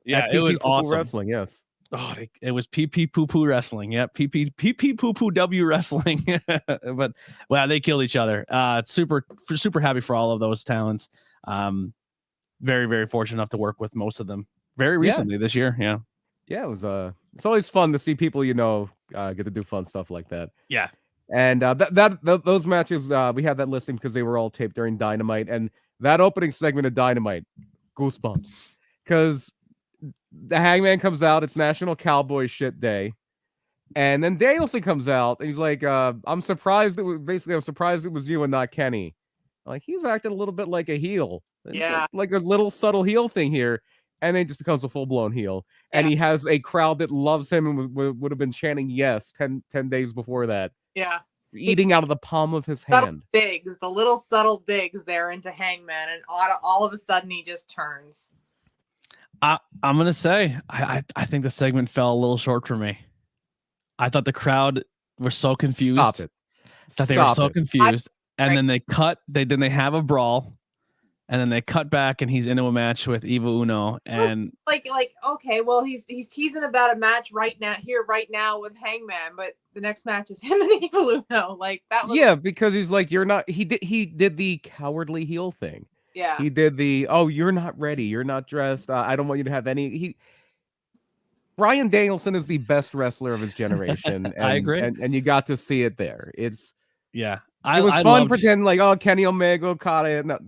Yeah, it was awesome. Wrestling, yes. Oh, it was PP Poo Poo Wrestling. Yeah, PP Poo Poo W Wrestling. But wow, they killed each other. Super happy for all of those talents. Very, very fortunate enough to work with most of them very recently this year. Yeah. Yeah, it was it's always fun to see people get to do fun stuff like that. Yeah. And those matches, we had that listing because they were all taped during Dynamite, and that opening segment of Dynamite, goosebumps, because the Hangman comes out, it's National Cowboy Shit Day, and then Danielson comes out and he's like, I'm surprised it was you and not Kenny. Like, he's acting a little bit like a heel. Yeah, like a little subtle heel thing here. And then he just becomes a full-blown heel. Yeah. And he has a crowd that loves him and would have been chanting yes 10 days before that. Yeah. Eating out of the palm of his hand. The little subtle digs there into Hangman, and all of a sudden he just turns. I'm going to say, I think the segment fell a little short for me. I thought the crowd were so confused. Stop it. They were so confused. Then they cut, then they have a brawl. And then they cut back, and he's into a match with Evil Uno, and like okay, well he's teasing about a match right now with Hangman, but the next match is him and Evil Uno. Like that was because he's like, you're not. He did the cowardly heel thing. Yeah, he did the you're not ready, you're not dressed. I don't want you to have any. Bryan Danielson is the best wrestler of his generation. And, I agree, and you got to see it there. It's yeah. It was fun pretending like, Kenny Omega, Okada. No,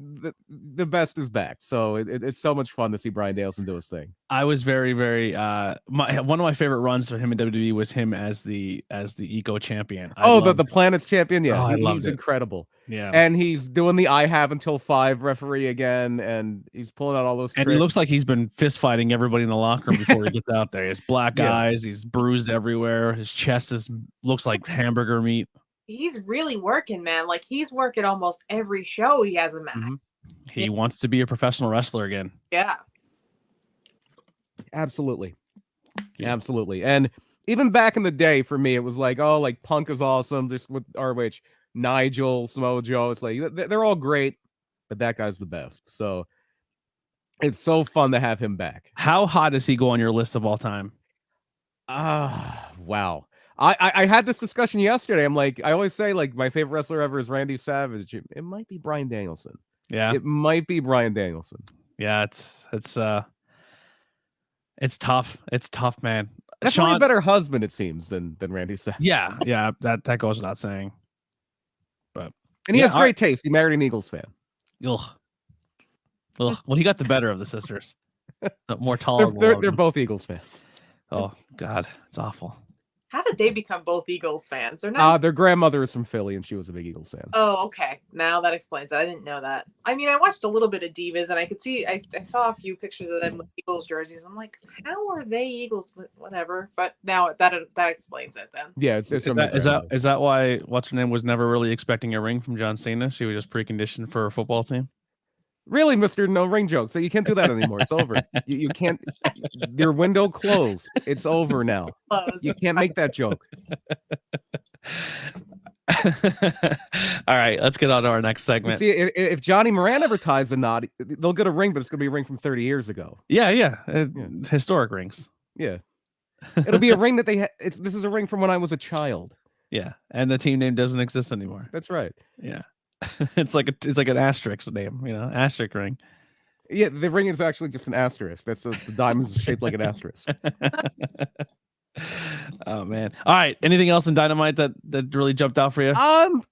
the best is back. So it's so much fun to see Bryan Danielson do his thing. I was very, very one of my favorite runs for him in WWE was him as the Eco champion. The Planet's champion. Yeah, he's incredible. Yeah, and he's doing the I have until 5 referee again, and he's pulling out all those. And tricks. he looks like he's been fist fighting everybody in the locker room before he gets out there. He has black eyes. He's bruised everywhere. His chest looks like hamburger meat. He's really working, man. Like he's working almost every show he has a match. Mm-hmm. He wants to be a professional wrestler again. Yeah. Absolutely. Absolutely. And even back in the day for me, it was like, oh, like Punk is awesome. Just with ROH, Nigel, Samoa Joe. It's like, they're all great, but that guy's the best. So it's so fun to have him back. How hot does he go on your list of all time? Wow. I had this discussion yesterday. I'm like, I always say like my favorite wrestler ever is Randy Savage. It might be Bryan Danielson. Yeah. It might be Bryan Danielson. Yeah, it's tough. It's tough, man. Definitely a better husband, it seems, than Randy Savage. Yeah, that goes without saying. But he has great taste. He married an Eagles fan. Ugh. Well, he got the better of the sisters. More tolerable. They're both Eagles fans. Oh God, it's awful. How did they become both Eagles fans? They're not. Their grandmother is from Philly, and she was a big Eagles fan. Oh, okay. Now that explains it. I didn't know that. I mean, I watched a little bit of Divas, and I could see. I saw a few pictures of them with Eagles jerseys. I'm like, how are they Eagles? Whatever. But now that explains it. Then. Yeah, it's is that why what's her name was never really expecting a ring from John Cena? She was just preconditioned for a football team. Really, Mr. No Ring Joke. So you can't do that anymore. It's over. You can't. Your window closed. It's over now. You can't make that joke. All right, let's get on to our next segment. See, if Johnny Moran ever ties a knot, they'll get a ring, but it's going to be a ring from 30 years ago. Yeah. Historic rings. Yeah. It'll be a ring that this is a ring from when I was a child. Yeah, and the team name doesn't exist anymore. That's right. Yeah. It's like an asterisk name, asterisk ring. Yeah, the ring is actually just an asterisk. That's the diamond's shaped like an asterisk. Oh man! All right. Anything else in Dynamite that really jumped out for you?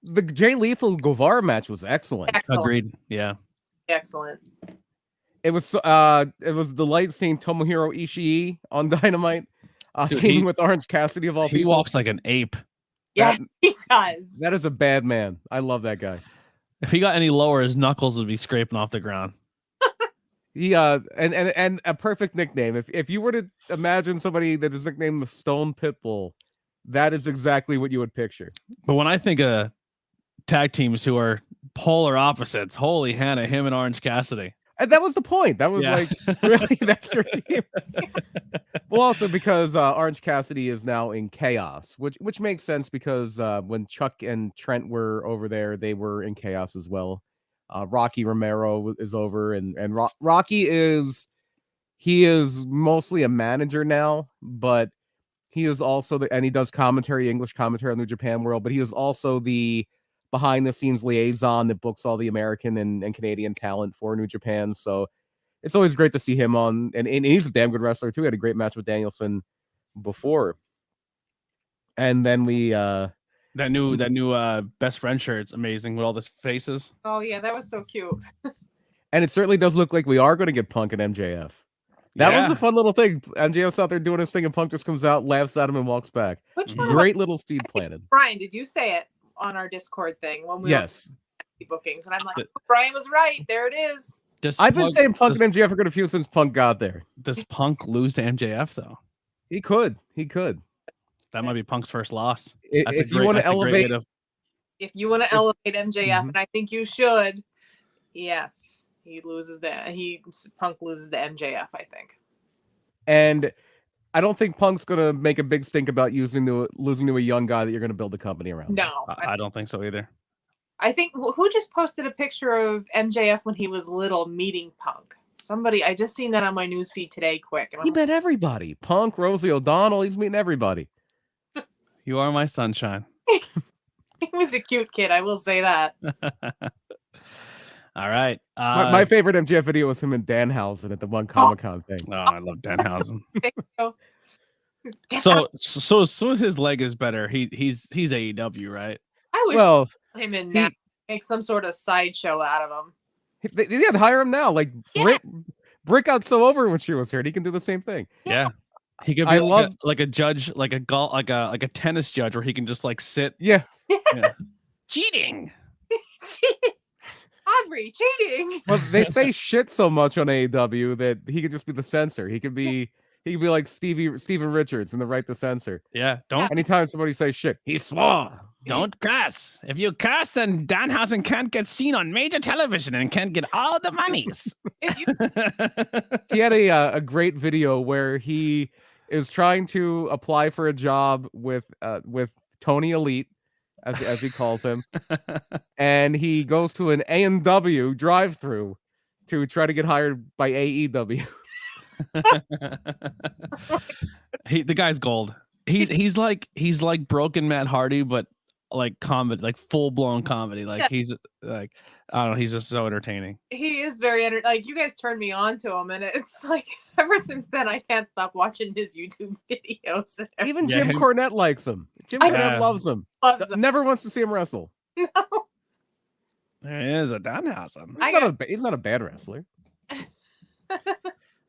The Jay Lethal Guevara match was excellent. Agreed. Yeah. Excellent. It was delight seeing Tomohiro Ishii on Dynamite, teaming with Orange Cassidy of all people. He walks like an ape. Yeah, he does. That is a bad man. I love that guy. If he got any lower, his knuckles would be scraping off the ground. He and a perfect nickname. If you were to imagine somebody that is nicknamed the Stone Pitbull, that is exactly what you would picture. But when I think of tag teams who are polar opposites, holy Hannah, him and Orange Cassidy. And that was the point. That was like, really, that's your team. Well, also because Orange Cassidy is now in Chaos, which makes sense because when Chuck and Trent were over there, they were in Chaos as well. Rocky Romero is over, and Rocky is mostly a manager now, but he is also and he does commentary, English commentary on the Japan World, but he is also the behind the scenes liaison that books all the American and Canadian talent for New Japan. So it's always great to see him on, and he's a damn good wrestler too. He had a great match with Danielson before. And then we that new best friend shirt's amazing with all the faces. Oh yeah, that was so cute. And it certainly does look like we are going to get Punk and MJF. That was a fun little thing. MJF's out there doing his thing, and Punk just comes out, laughs at him, and walks back. Which one? Great little seed planted. Brian, did you say it on our Discord thing when we were bookings? And I'm like, Brian was right. There it is. I've been saying Punk and MJF are going to feud since Punk got there. Does Punk lose to MJF though? He could. That might be Punk's first loss. If you want to elevate MJF, and I think you should, yes, Punk loses the MJF, I think. And I don't think Punk's gonna make a big stink about losing to a young guy that you're gonna build the company around. No, I don't think so either. I think who just posted a picture of MJF when he was little meeting Punk? Somebody, I just seen that on my newsfeed today. Quick, he met everybody. Punk, Rosie O'Donnell. He's meeting everybody. You are my sunshine. He was a cute kid, I will say that. All right. My favorite MJF video was him and Danhausen at the one Comic-Con thing. Oh, I love Danhausen. So as soon as his leg is better, he's AEW, right? I wish him and Nat make some sort of sideshow out of him. They hire him now. Like Brick got so over when she was here. And he can do the same thing. Yeah. He could be like a judge, like a golf, like a tennis judge, where he can just like sit. Yeah. Cheating. Aubrey, cheating. Well, they say shit so much on AEW that he could just be the censor. He could be like Steven Richards in the Right to Censor. Yeah. Don't. Anytime somebody says shit, he swore. Don't cuss. If you cuss, then Danhausen can't get seen on major television and can't get all the monies. He had a great video where he is trying to apply for a job with Tony Elite, as he calls him, and he goes to an A&W drive-through to try to get hired by AEW. The guy's gold. He's like broken Matt Hardy, but like comedy, like full-blown comedy. Like he's like, I don't know, he's just so entertaining. He is very like, you guys turned me on to him, and it's like ever since then I can't stop watching his YouTube videos. Even Jim Cornette likes him. Jim Cornette loves him. Never wants to see him wrestle. No. There is a Danhausen. He's not a bad wrestler.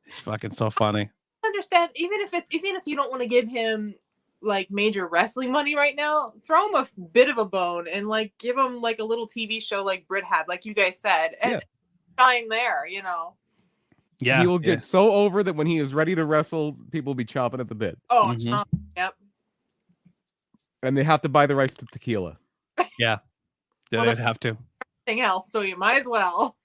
He's fucking so funny. Understand, even if you don't want to give him like major wrestling money right now, throw him a bit of a bone and like give him like a little TV show like Britt had, like you guys said, and shine there, you know. Yeah, he will get so over that when he is ready to wrestle, people will be chomping at the bit. Oh, yep. And they have to buy the rights to tequila. Yeah, they'd have to. Anything else, so you might as well.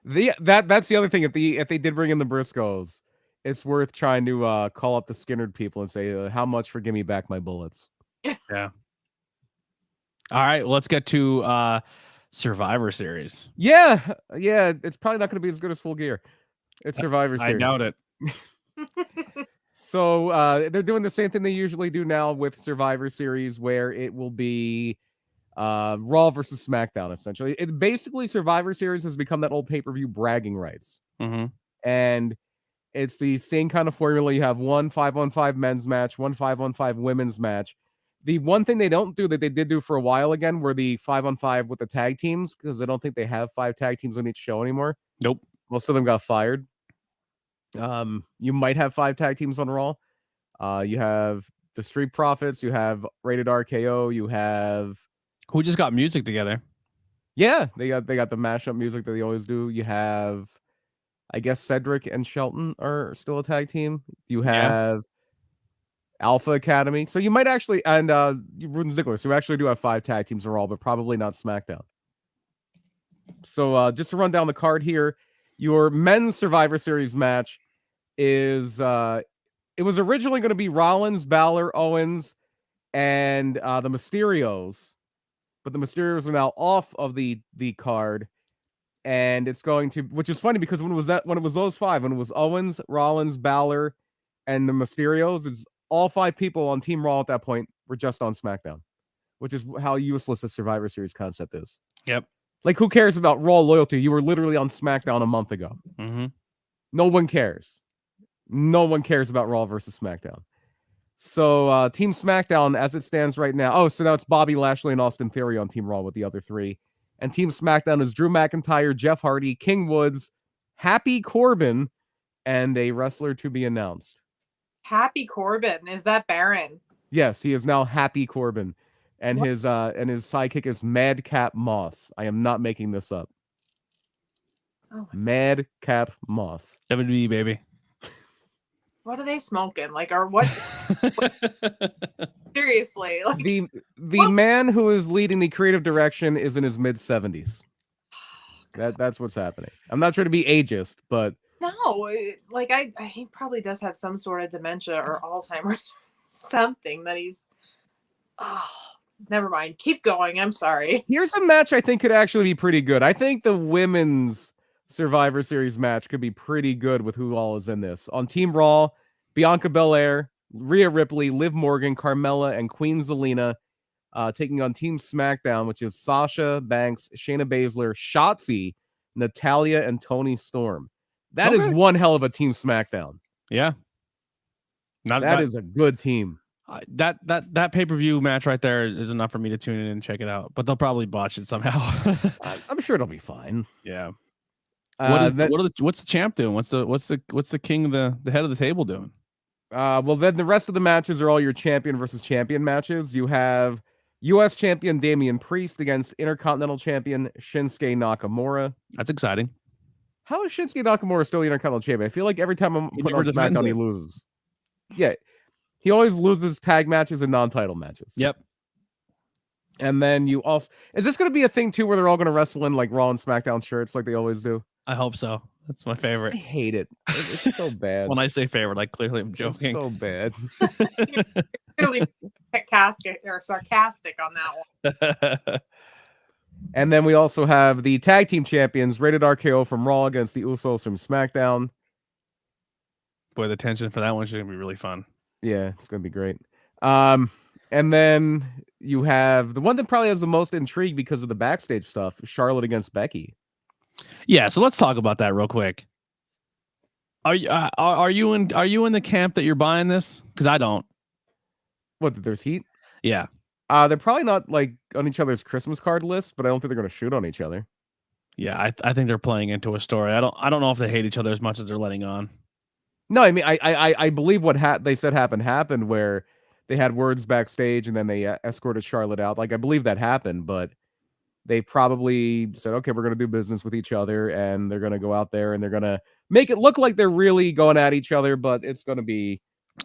That's the other thing. If they did bring in the Briscoes, it's worth trying to call up the Skinnerd people and say, how much for give me back my bullets? Yeah. All right, let's get to Survivor Series. Yeah. It's probably not going to be as good as Full Gear. It's Survivor Series. I doubt it. So they're doing the same thing they usually do now with Survivor Series, where it will be Raw versus SmackDown, essentially. It basically, Survivor Series has become that old pay-per-view bragging rights. Mm-hmm. And it's the same kind of formula. You have one 5-on-5 men's match, one 5-on-5 women's match. The one thing they don't do that they did do for a while again were the 5-on-5 with the tag teams, because I don't think they have 5 tag teams on each show anymore. Nope. Most of them got fired. You might have 5 tag teams on Raw. You have the Street Profits. You have Rated RKO. You have... Who just got music together? Yeah, they got the mashup music that they always do. You have... I guess Cedric and Shelton are still a tag team. You have Alpha Academy. So you might actually, and Ruden Ziggler. So you actually do have 5 tag teams in Raw, but probably not SmackDown. So just to run down the card here, your men's Survivor Series match is, it was originally going to be Rollins, Balor, Owens, and the Mysterios. But the Mysterios are now off of the card. And it's going to, which is funny because when it was those 5, when it was Owens, Rollins, Balor, and the Mysterios, it's all 5 people on Team Raw at that point were just on SmackDown, which is how useless the Survivor Series concept is. Yep. Like, who cares about Raw loyalty? You were literally on SmackDown a month ago. Mm-hmm. No one cares. No one cares about Raw versus SmackDown. So Team SmackDown, as it stands right now, so now it's Bobby Lashley and Austin Theory on Team Raw with the other 3. And Team SmackDown is Drew McIntyre, Jeff Hardy, King Woods, Happy Corbin, and a wrestler to be announced. Happy Corbin, is that Baron? Yes, he is now Happy Corbin, and his sidekick is Madcap Moss. I am not making this up. Oh, Madcap Moss. WWE, baby. What are they smoking? Like, or what? Seriously, like, the man who is leading the creative direction is in his mid-70s. That's what's happening. I'm not trying to be ageist, but no, like he probably does have some sort of dementia or Alzheimer's, or something that he's. Oh, never mind. Keep going. I'm sorry. Here's a match I think could actually be pretty good. I think the women's Survivor Series match could be pretty good with who all is in this. On Team Raw, Bianca Belair, Rhea Ripley, Liv Morgan, Carmella, and Queen Zelina, taking on Team SmackDown, which is Sasha Banks, Shayna Baszler, Shotzi, Natalya, and Toni Storm. That is one hell of a Team SmackDown. Yeah. That is a good team. That pay-per-view match right there is enough for me to tune in and check it out, but they'll probably botch it somehow. I'm sure it'll be fine. Yeah. What's the champ doing? What's the king of the head of the table doing? Well, then the rest of the matches are all your champion versus champion matches. You have U.S. champion Damian Priest against Intercontinental champion Shinsuke Nakamura. That's exciting. How is Shinsuke Nakamura still the Intercontinental champion? I feel like every time I'm putting on SmackDown, he loses. Yeah, he always loses tag matches and non-title matches. Yep. And then you also... Is this going to be a thing, too, where they're all going to wrestle in, like, Raw and SmackDown shirts like they always do? I hope so. That's my favorite. I hate it. It's so bad. When I say favorite, I clearly am joking. It's so bad. Really sarcastic on that one. And then we also have the tag team champions, Rated RKO from Raw against the Usos from SmackDown. Boy, the tension for that one's going to be really fun. Yeah, it's going to be great. And then you have the one that probably has the most intrigue because of the backstage stuff, Charlotte against Becky. Yeah, so let's talk about that real quick. Are you in the camp that you're buying this? Because I don't. What? There's heat? Yeah. They're probably not like on each other's Christmas card list, but I don't think they're going to shoot on each other. Yeah, I think they're playing into a story. I don't know if they hate each other as much as they're letting on. No, I mean I believe what they said happened where they had words backstage and then they escorted Charlotte out. Like I believe that happened, but they probably said, okay, we're going to do business with each other, and they're going to go out there and they're going to make it look like they're really going at each other, but it's going to be...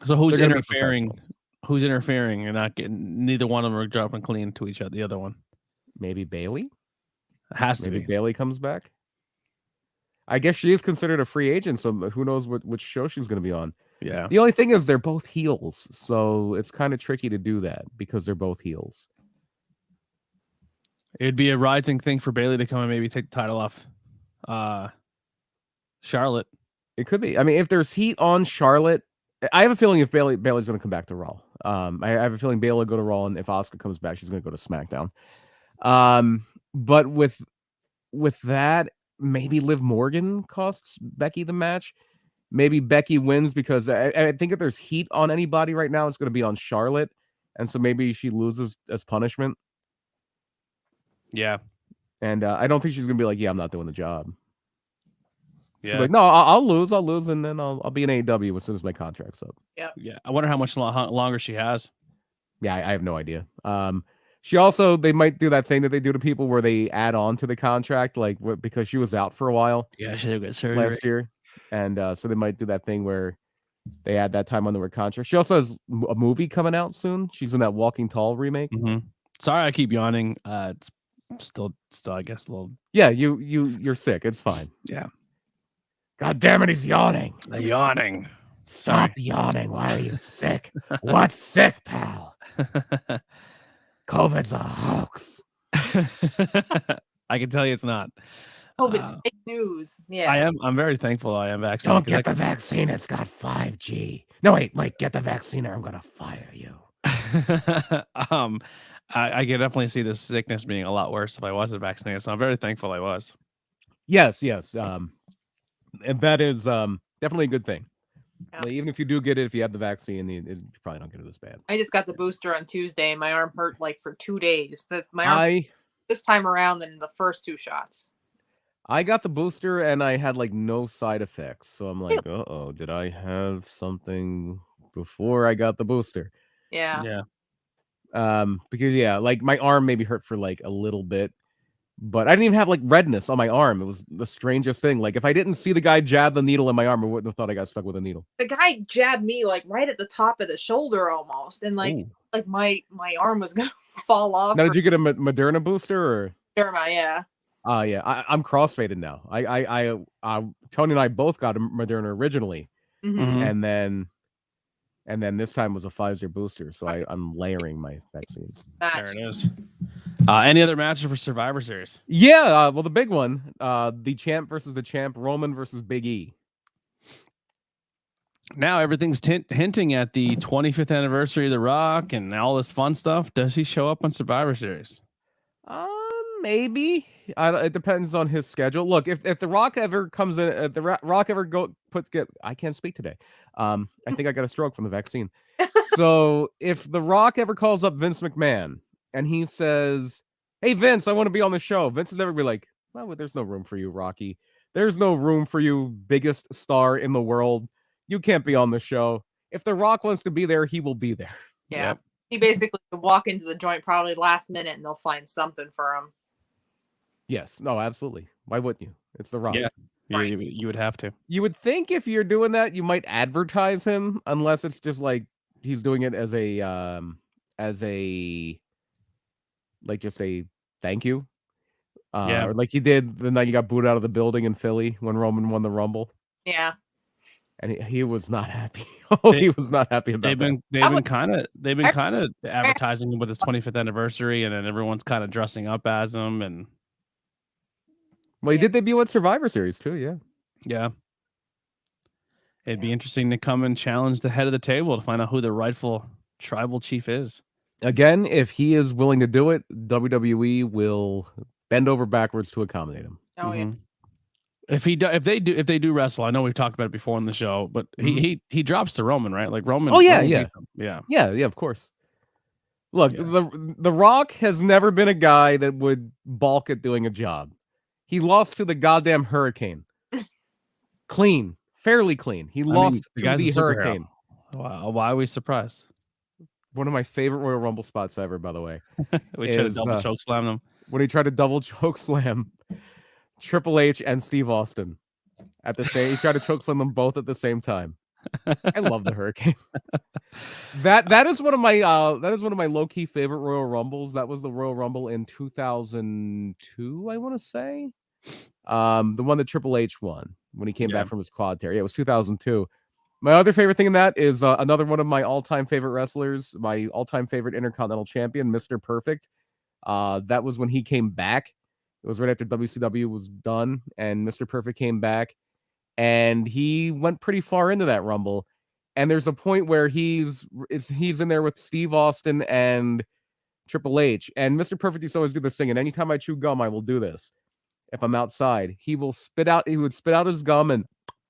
So who's interfering? Who's interfering and not getting... Neither one of them are dropping clean to each other. The other one. Maybe Bayley? It has to Maybe be. Bayley comes back? I guess she is considered a free agent, so who knows which show she's going to be on. Yeah. The only thing is they're both heels, so it's kind of tricky to do that because they're both heels. It'd be a rising thing for Bayley to come and maybe take the title off Charlotte. It could be. I mean, if there's heat on Charlotte, I have a feeling if Bayley's going to come back to Raw. I have a feeling Bayley will go to Raw, and if Asuka comes back, she's going to go to SmackDown. But with that, maybe Liv Morgan costs Becky the match. Maybe Becky wins because I think if there's heat on anybody right now, it's going to be on Charlotte, and so maybe she loses as punishment. Yeah. And I don't think she's going to be like, yeah, I'm not doing the job. Yeah. She's like, no, I'll lose, and then I'll be in AEW as soon as my contract's up. Yeah. Yeah. I wonder how much longer she has. Yeah, I have no idea. They might do that thing that they do to people where they add on to the contract, like because she was out for a while. Yeah, she got surgery last year. And so they might do that thing where they add that time on the contract. She also has a movie coming out soon. She's in that Walking Tall remake. Mm-hmm. Sorry, I keep yawning. It's still, I guess, a little. Yeah, you're sick. It's fine. Yeah. God damn it, he's yawning. Yawning. Stop yawning. Why are you sick? What's sick, pal? COVID's a hoax. I can tell you it's not. COVID's fake news. Yeah. I'm very thankful I am vaccinated. Don't get the vaccine. It's got 5G. No, wait, get the vaccine or I'm going to fire you. I can definitely see this sickness being a lot worse if I wasn't vaccinated. So I'm very thankful I was. Yes. And that is definitely a good thing. Yeah. Like, even if you do get it, if you have the vaccine, you probably don't get it as bad. I just got the booster on Tuesday and my arm hurt like for 2 days. My arm this time around than the first 2 shots. I got the booster and I had like no side effects. So I'm like, uh-oh, did I have something before I got the booster? Yeah. Because like my arm maybe hurt for like a little bit, but I didn't even have like redness on my arm. It was the strangest thing. Like if I didn't see the guy jab the needle in my arm, I wouldn't have thought I got stuck with a needle. The guy jabbed me like right at the top of the shoulder almost, and like my arm was gonna fall off. Now, did you get a Moderna booster or? Moderna, yeah. Yeah. I'm crossfaded now. Tony and I both got a Moderna originally, and then this time was a Pfizer booster. So I'm layering my vaccines. There it is. Any other matches for Survivor Series? Yeah, well, the big one, the champ versus the champ, Roman versus Big E. Now everything's hinting at the 25th anniversary of The Rock and all this fun stuff. Does he show up on Survivor Series? Maybe. It depends on his schedule. Look, if The Rock ever comes in, if The Rock ever I can't speak today. I think I got a stroke from the vaccine. So if The Rock ever calls up Vince McMahon and he says, "Hey Vince, I want to be on the show," Vince is never be like, There's no room for you, Rocky. There's no room for you, biggest star in the world. You can't be on the show. If The Rock wants to be there, he will be there. Yeah. Yep. He basically could walk into the joint probably last minute and they'll find something for him. Yes. No, absolutely. Why wouldn't you? It's The Rock. Yeah. Right. You would have to. You would think if you're doing that, you might advertise him, unless it's just like he's doing it as a like just a thank you. Or like he did the night you got booed out of the building in Philly when Roman won the Rumble. Yeah. And he was not happy. He was not happy about that. They've been kind of advertising him with his 25th anniversary, and then everyone's kind of dressing up as him. And well, he did debut at Survivor Series too. Yeah. It'd be interesting to come and challenge the head of the table to find out who the rightful tribal chief is. Again, if he is willing to do it, WWE will bend over backwards to accommodate him. Oh yeah. If they do wrestle, I know we've talked about it before on the show, but he drops to Roman, right? Like Roman. Oh yeah, Roman yeah, of course. Look, the Rock has never been a guy that would balk at doing a job. He lost to the goddamn Hurricane. Fairly clean. He lost to the Hurricane. Wow, why are we surprised? One of my favorite Royal Rumble spots ever, by the way. We tried to double choke slam them. When he tried to double choke slam Triple H and Steve Austin at the same. He tried to choke slam them both at the same time. I love the Hurricane. That is one of my low key favorite Royal Rumbles. That was the Royal Rumble in 2002, I want to say. The one that Triple H won when he came back from his quad tear. Yeah, it was 2002. My other favorite thing in that is another one of my all-time favorite wrestlers, my all-time favorite Intercontinental Champion, Mr. Perfect. That was when he came back. It was right after WCW was done, and Mr. Perfect came back, and he went pretty far into that Rumble. And there's a point where he's in there with Steve Austin and Triple H, and Mr. Perfect used to always do this thing. And anytime I chew gum, I will do this. If I'm outside, he would spit out his gum and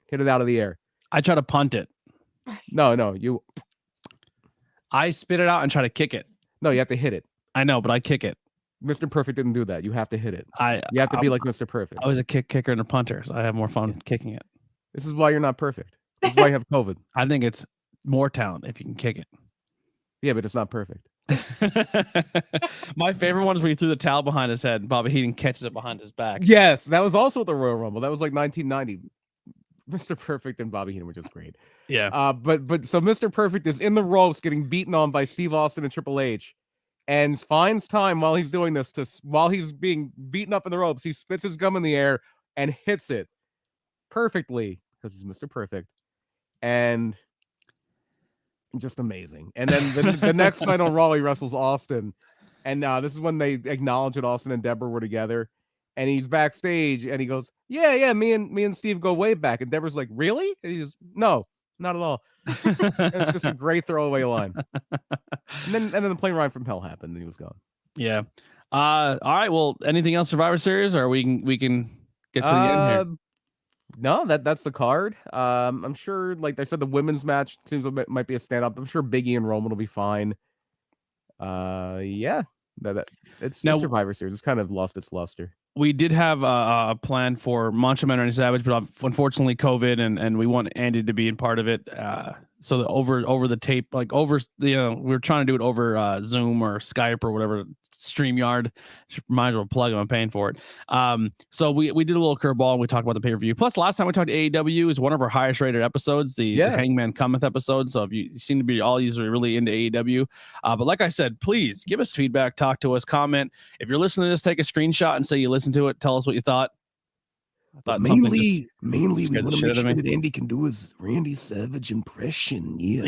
hit it out of the air. I try to punt it. No, I spit it out and try to kick it. No, you have to hit it. I know, but I kick it. Mr. Perfect didn't do that. You have to hit it. You have to be like Mr. Perfect. I was a kicker and a punter, so I have more fun kicking it. This is why you're not perfect. This is why you have COVID. I think it's more talent if you can kick it. Yeah, but it's not perfect. My favorite one is when he threw the towel behind his head and Bobby Heenan catches it behind his back. Yes, that was also the Royal Rumble. That was like 1990. Mr. Perfect and Bobby Heenan were just great. Yeah. But so Mr. Perfect is in the ropes getting beaten on by Steve Austin and Triple H, and finds time while he's doing this while he's being beaten up in the ropes, he spits his gum in the air and hits it perfectly because he's Mr. Perfect. And just amazing. And then the next night on Raw, he wrestles Austin. And this is when they acknowledge that Austin and Deborah were together. And he's backstage and he goes, Yeah, me and Steve go way back. And Deborah's like, Really? And he goes, No, not at all. It's just a great throwaway line. And then the plane ride from hell happened and he was gone. Yeah. All right. Well, anything else Survivor Series, or we can get to the end here? No, that's the card. I'm sure, like I said, the women's match seems might be a stand up. I'm sure Big E and Roman will be fine. Yeah, it's Survivor Series. It's kind of lost its luster. We did have a plan for Macho Man Randy Savage, but unfortunately COVID, and we want Andy to be in part of it. So over the tape, like over, we were trying to do it over Zoom or Skype or whatever, StreamYard. Might as well plug them. I'm paying for it. So we did a little curveball and we talked about the pay-per-view. Plus, last time we talked to AEW is one of our highest rated episodes, the Hangman Cometh episode. So if you seem to be all these are really into AEW, but like I said, please give us feedback, talk to us, comment. If you're listening to this, take a screenshot and say you listened to it. Tell us what you thought. Mainly, we want to make sure that Andy can do his Randy Savage impression. Yeah,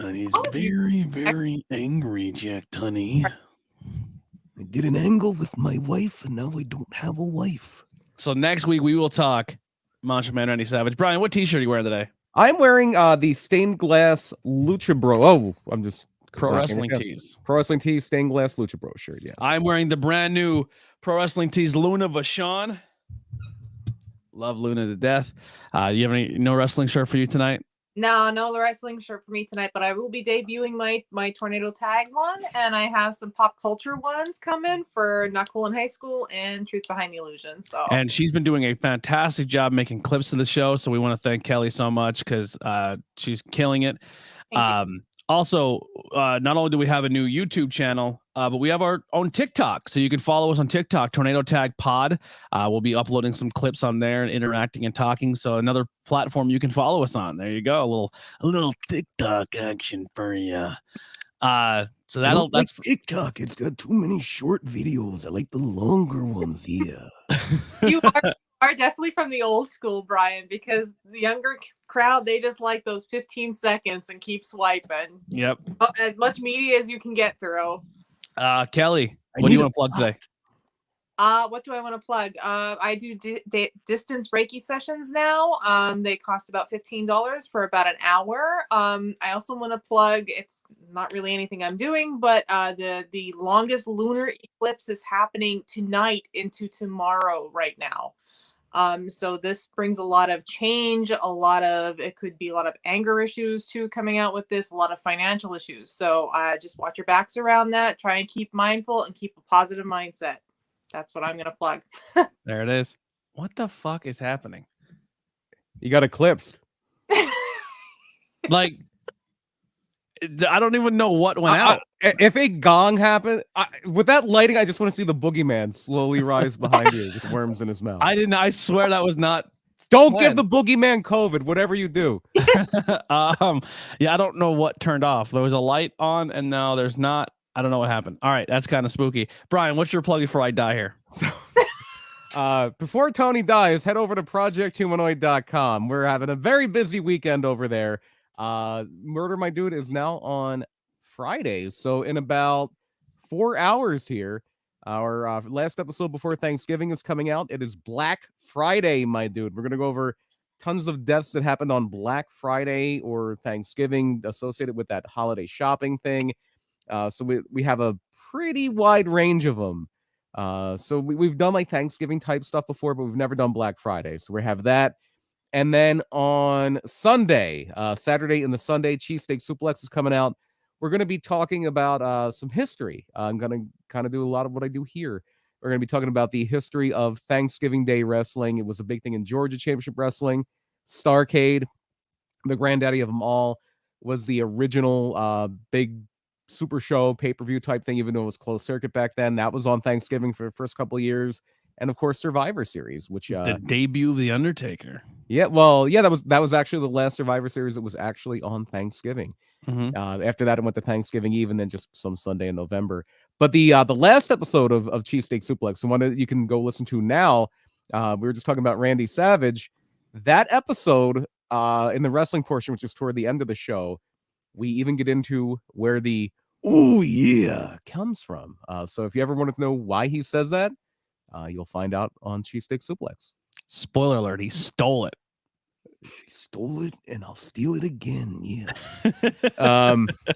and he's very, very angry, Jack Tunney. I did an angle with my wife, and now I don't have a wife. So next week we will talk Macho Man Randy Savage. Brian, what T-shirt are you wearing today? I'm wearing the stained glass Lucha Bro. Oh, I'm just Pro Wrestling Tees. Pro Wrestling Tees, stained glass Lucha Bro shirt. Yes, I'm wearing the brand new Pro Wrestling Tees Luna Vachon. Love Luna to death. You have any wrestling shirt for you tonight? No wrestling shirt for me tonight, but I will be debuting my tornado tag one, and I have some pop culture ones coming for Not Cool in High School and Truth Behind the Illusion. So, and she's been doing a fantastic job making clips of the show, so we want to thank Kelly so much because she's killing it. Also, not only do we have a new YouTube channel, but we have our own TikTok. So you can follow us on TikTok, Tornado Tag Pod. We'll be uploading some clips on there and interacting and talking. So another platform you can follow us on. There you go. A little TikTok action for you. So that's like TikTok. It's got too many short videos. I like the longer ones. Yeah. You are definitely from the old school, Brian, because the younger crowd, they just like those 15 seconds and keep swiping. Yep. As much media as you can get through. Kelly, what do you want to plug today? What do I want to plug? I do distance Reiki sessions now. They cost about $15 for about an hour. I also want to plug, it's not really anything I'm doing, but the longest lunar eclipse is happening tonight into tomorrow right now. So this brings a lot of change, it could be a lot of anger issues too coming out with this, a lot of financial issues. So just watch your backs around that, try and keep mindful and keep a positive mindset. That's what I'm going to plug. There it is. What the fuck is happening? You got eclipsed. Like, I don't even know what went out. If a gong happened, with that lighting, I just want to see the boogeyman slowly rise behind you with worms in his mouth. I swear that was not. Don't give the boogeyman COVID, whatever you do. Yeah, I don't know what turned off. There was a light on, and now there's not. I don't know what happened. All right, that's kind of spooky. Brian, what's your plug before I die here? Before Tony dies, head over to projecthumanoid.com. We're having a very busy weekend over there. Murder My Dude is now on Fridays. So in about 4 hours here, our last episode before Thanksgiving is coming out. It is Black Friday, my dude. We're going to go over tons of deaths that happened on Black Friday or Thanksgiving associated with that holiday shopping thing. So we have a pretty wide range of them. So we've done like Thanksgiving type stuff before, but we've never done Black Friday. So we have that. And then on Sunday, Saturday and the Sunday, Cheesesteak Suplex is coming out. We're going to be talking about some history. I'm going to kind of do a lot of what I do here. We're going to be talking about the history of Thanksgiving Day wrestling. It was a big thing in Georgia Championship Wrestling. Starrcade, the granddaddy of them all, was the original big super show pay-per-view type thing, even though it was closed circuit back then. That was on Thanksgiving for the first couple of years. And of course, Survivor Series, which the debut of The Undertaker. Yeah, well, yeah, that was actually the last Survivor Series that was actually on Thanksgiving. Mm-hmm. After that, it went to Thanksgiving Eve and then just some Sunday in November. But the last episode of Cheesesteak Suplex, the one that you can go listen to now, we were just talking about Randy Savage. That episode in the wrestling portion, which is toward the end of the show, we even get into where the "oh yeah" comes from. So if you ever wanted to know why he says that, you'll find out on Cheesesteak Suplex. Spoiler alert, he stole it. He stole it, and I'll steal it again. Yeah.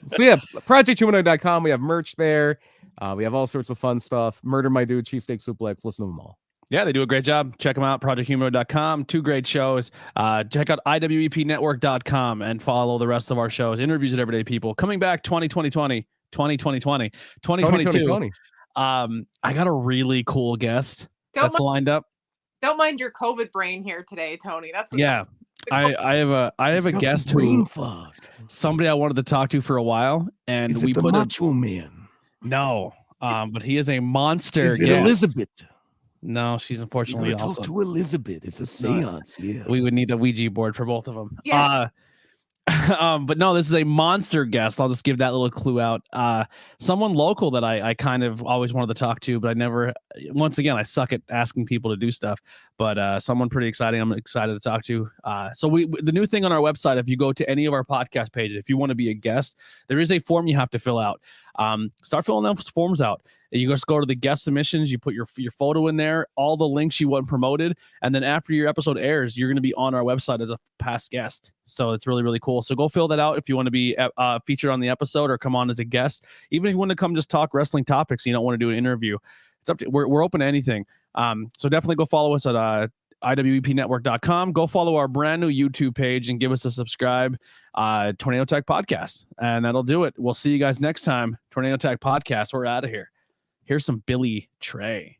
So yeah, projecthumanoid.com. We have merch there. We have all sorts of fun stuff. Murder My Dude, Cheesesteak Suplex. Listen to them all. Yeah, they do a great job. Check them out, projecthumanoid.com. 2 great shows. Check out iwepnetwork.com and follow the rest of our shows. Interviews with everyday people. Coming back 2022. I got a really cool guest that's lined up. Don't mind your COVID brain here today, Tony. That's what I have a guest who fog. Somebody I wanted to talk to for a while, and Is we it the put Macho Man. No, but he is a monster. Is it Elizabeth? No, she's unfortunately also. Talk to Elizabeth. It's a seance. Yeah, we would need a Ouija board for both of them. Yes. But no, this is a monster guest. I'll just give that little clue out. Someone local that I kind of always wanted to talk to, but I never. Once again, I suck at asking people to do stuff. But someone pretty exciting. I'm excited to talk to. So the new thing on our website, if you go to any of our podcast pages, if you want to be a guest, there is a form you have to fill out. Start filling those forms out. You just go to the guest submissions, you put your photo in there, all the links you want promoted, and then after your episode airs, you're going to be on our website as a past guest. So it's really, really cool. So go fill that out if you want to be featured on the episode or come on as a guest. Even if you want to come just talk wrestling topics, you don't want to do an interview. It's up to we're open to anything. So definitely go follow us at iwepnetwork.com. Go follow our brand new YouTube page and give us a subscribe. Tornado Tag Podcast. And that'll do it. We'll see you guys next time. Tornado Tag Podcast. We're out of here. Here's some Billy Trey.